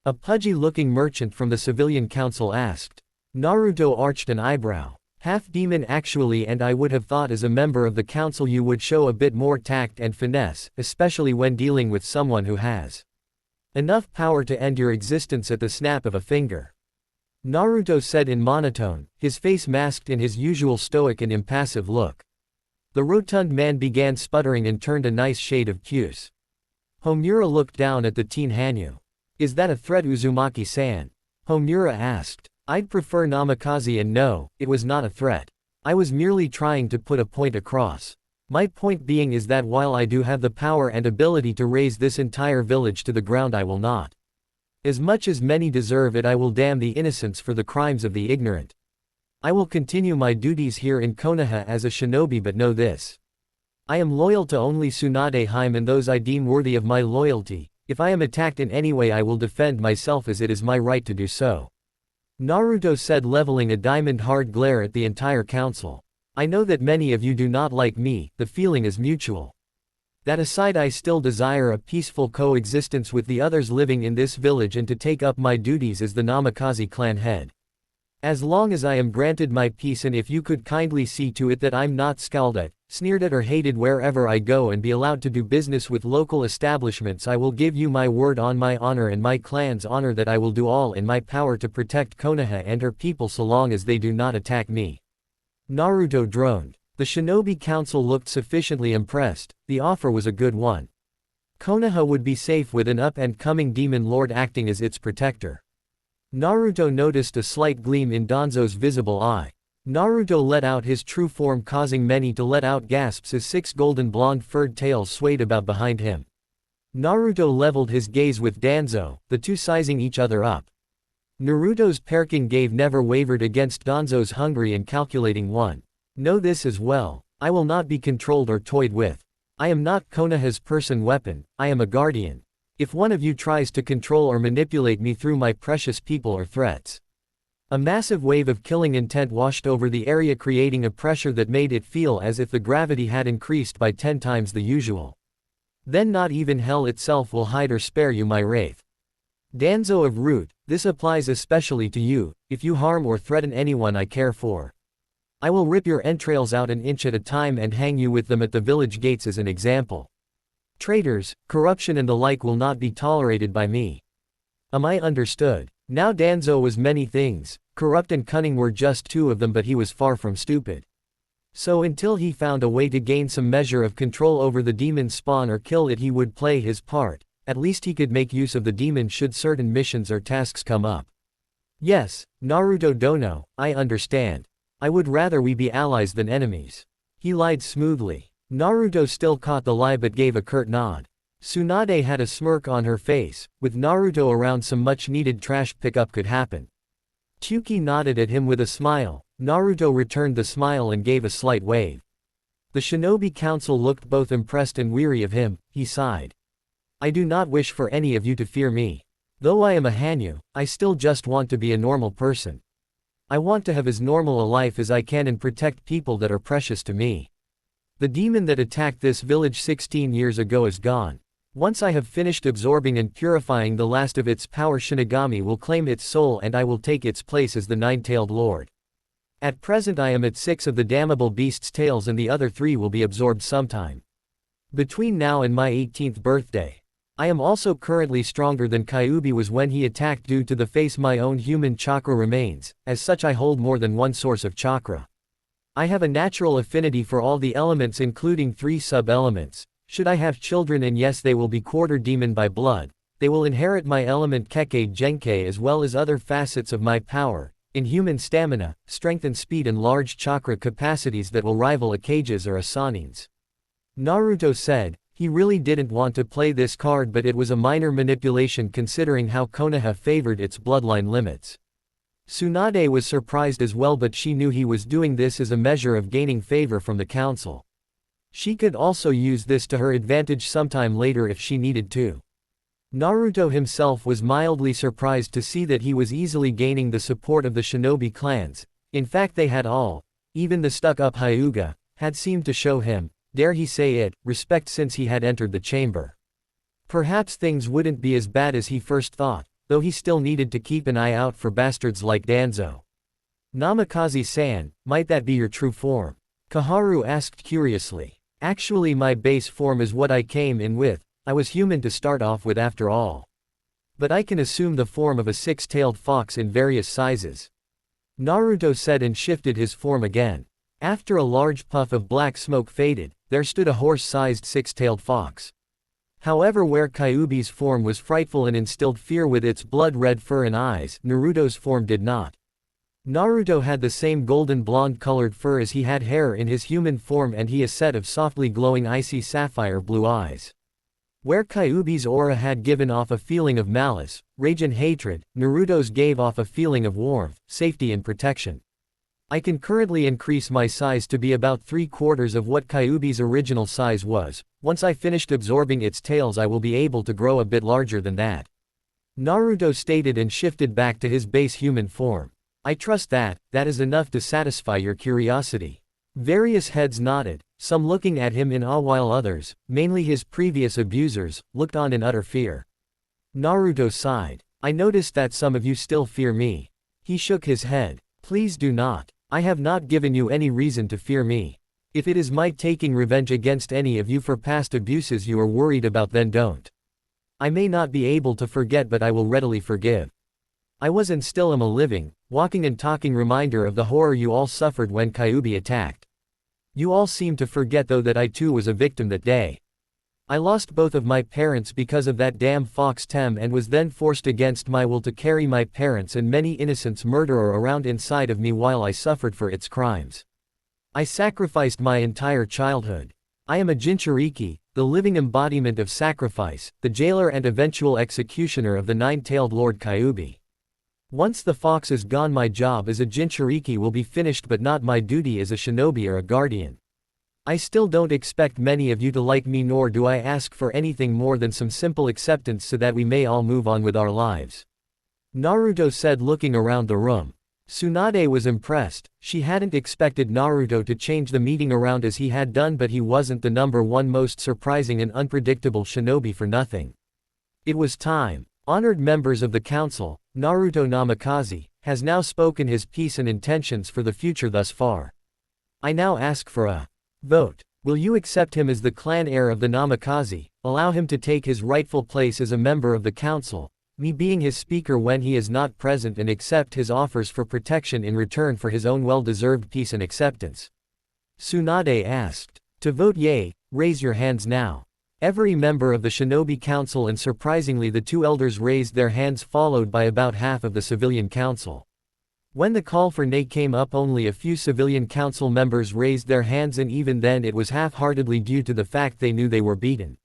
[SPEAKER 1] A pudgy-looking merchant from the civilian council asked. Naruto arched an eyebrow. Half-demon actually, and I would have thought as a member of the council you would show a bit more tact and finesse, especially when dealing with someone who has enough power to end your existence at the snap of a finger. Naruto said in monotone, his face masked in his usual stoic and impassive look. The rotund man began sputtering and turned a nice shade of cute. Homura looked down at the teen Hanyo. Is that a threat, Uzumaki-san? Homura asked. I'd prefer Namikaze, and no, it was not a threat. I was merely trying to put a point across. My point being is that while I do have the power and ability to raise this entire village to the ground, I will not. As much as many deserve it, I will damn the innocents for the crimes of the ignorant. I will continue my duties here in Konoha as a shinobi, but know this. I am loyal to only Tsunade Hime and those I deem worthy of my loyalty. If I am attacked in any way, I will defend myself as it is my right to do so. Naruto said, leveling a diamond-hard glare at the entire council. I know that many of you do not like me, the feeling is mutual. That aside, I still desire a peaceful coexistence with the others living in this village and to take up my duties as the Namikaze clan head. As long as I am granted my peace, and if you could kindly see to it that I'm not scowled at, sneered at or hated wherever I go and be allowed to do business with local establishments, I will give you my word on my honor and my clan's honor that I will do all in my power to protect Konoha and her people so long as they do not attack me. Naruto droned. The Shinobi Council looked sufficiently impressed. The offer was a good one. Konoha would be safe with an up-and-coming demon lord acting as its protector. Naruto noticed a slight gleam in Danzo's visible eye. Naruto let out his true form, causing many to let out gasps as 6 golden blonde furred tails swayed about behind him. Naruto leveled his gaze with Danzo, the two sizing each other up. Naruto's Perkin gaze never wavered against Danzo's hungry and calculating one. Know this as well, I will not be controlled or toyed with. I am not Konoha's person weapon, I am a guardian. If one of you tries to control or manipulate me through my precious people or threats. A massive wave of killing intent washed over the area, creating a pressure that made it feel as if the gravity had increased by 10 times the usual. Then not even hell itself will hide or spare you, my wraith. Danzo of Root, this applies especially to you. If you harm or threaten anyone I care for, I will rip your entrails out an inch at a time and hang you with them at the village gates as an example. Traitors, corruption and the like will not be tolerated by me. Am I understood? Now Danzo was many things, corrupt and cunning were just 2 of them, but he was far from stupid. So until he found a way to gain some measure of control over the demon spawn or kill it, he would play his part. At least he could make use of the demon should certain missions or tasks come up. Yes, Naruto Dono, I understand. I would rather we be allies than enemies. He lied smoothly. Naruto still caught the lie but gave a curt nod. Tsunade had a smirk on her face. With Naruto around, some much-needed trash pickup could happen. Tsuki nodded at him with a smile. Naruto returned the smile and gave a slight wave. The Shinobi Council looked both impressed and weary of him. He sighed. I do not wish for any of you to fear me. Though I am a Hanyo, I still just want to be a normal person. I want to have as normal a life as I can and protect people that are precious to me. The demon that attacked this village 16 years ago is gone. Once I have finished absorbing and purifying the last of its power, Shinigami will claim its soul and I will take its place as the Nine-Tailed Lord. At present I am at 6 of the damnable beast's tails and the other 3 will be absorbed sometime between now and my 18th birthday. I am also currently stronger than Kyuubi was when he attacked due to the face my own human chakra remains, as such I hold more than one source of chakra. I have a natural affinity for all the elements including 3 sub-elements. Should I have children, and yes they will be quarter demon by blood, they will inherit my element Kekkei Genkei as well as other facets of my power, inhuman stamina, strength and speed and large chakra capacities that will rival Akage's or Asanin's. Naruto said. He really didn't want to play this card, but it was a minor manipulation considering how Konoha favored its bloodline limits. Tsunade was surprised as well, but she knew he was doing this as a measure of gaining favor from the council. She could also use this to her advantage sometime later if she needed to. Naruto himself was mildly surprised to see that he was easily gaining the support of the shinobi clans. In fact, they had all Even the stuck-up Hyuga had seemed to show him, dare he say it, respect since he had entered the chamber. Perhaps things wouldn't be as bad as he first thought, though he still needed to keep an eye out for bastards like Danzo. Namikaze-san, might that be your true form? Kaharu asked curiously. Actually, my base form is what I came in with. I was human to start off with after all. But I can assume the form of a six-tailed fox in various sizes. Naruto said and shifted his form again. After a large puff of black smoke faded, there stood a horse-sized six-tailed fox. However, where Kyuubi's form was frightful and instilled fear with its blood-red fur and eyes, Naruto's form did not. Naruto had the same golden blonde-colored fur as he had hair in his human form, and he a set of softly glowing icy sapphire blue eyes. Where Kyuubi's aura had given off a feeling of malice, rage and hatred, Naruto's gave off a feeling of warmth, safety and protection. I can currently increase my size to be about 3/4 of what Kyuubi's original size was. Once I finished absorbing its tails, I will be able to grow a bit larger than that. Naruto stated and shifted back to his base human form. I trust that is enough to satisfy your curiosity. Various heads nodded, some looking at him in awe while others, mainly his previous abusers, looked on in utter fear. Naruto sighed. I noticed that some of you still fear me. He shook his head. Please do not. I have not given you any reason to fear me. If it is my taking revenge against any of you for past abuses you are worried about, then don't. I may not be able to forget, but I will readily forgive. I was and still am a living, walking and talking reminder of the horror you all suffered when Kyuubi attacked. You all seem to forget though that I too was a victim that day. I lost both of my parents because of that damn fox Tem, and was then forced against my will to carry my parents and many innocents' murderer around inside of me while I suffered for its crimes. I sacrificed my entire childhood. I am a Jinchuriki, the living embodiment of sacrifice, the jailer and eventual executioner of the nine-tailed Lord Kyuubi. Once the fox is gone, my job as a Jinchuriki will be finished, but not my duty as a shinobi or a guardian. I still don't expect many of you to like me, nor do I ask for anything more than some simple acceptance so that we may all move on with our lives. Naruto said, looking around the room. Tsunade was impressed. She hadn't expected Naruto to change the meeting around as he had done, but he wasn't the #1 most surprising and unpredictable shinobi for nothing. It was time. Honored members of the council, Naruto Namikaze has now spoken his piece and intentions for the future thus far. I now ask for a vote. Will you accept him as the clan heir of the Namikaze, allow him to take his rightful place as a member of the council, me being his speaker when he is not present, and accept his offers for protection in return for his own well-deserved peace and acceptance? Tsunade asked. To vote yay, raise your hands now. Every member of the Shinobi Council, and surprisingly the two elders, raised their hands, followed by about half of the civilian council. When the call for nay came up, only a few civilian council members raised their hands, and even then it was half-heartedly due to the fact they knew they were beaten.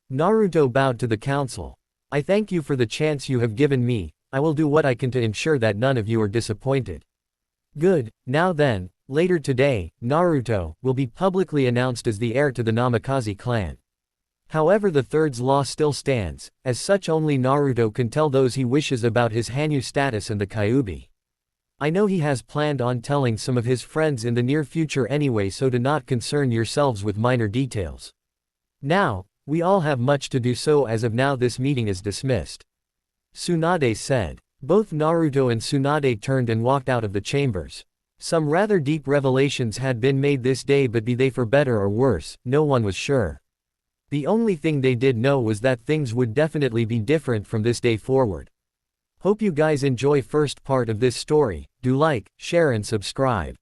[SPEAKER 1] Naruto bowed to the council. I thank you for the chance you have given me. I will do what I can to ensure that none of you are disappointed. Good, now then, later today, Naruto will be publicly announced as the heir to the Namikaze clan. However, the third's law still stands. As such, only Naruto can tell those he wishes about his Hanyo status and the Kyuubi. I know he has planned on telling some of his friends in the near future anyway, so do not concern yourselves with minor details. Now, we all have much to do, so as of now this meeting is dismissed. Tsunade said. Both Naruto and Tsunade turned and walked out of the chambers. Some rather deep revelations had been made this day, but be they for better or worse, no one was sure. The only thing they did know was that things would definitely be different from this day forward. Hope you guys enjoy first part of this story. Do like, share and subscribe.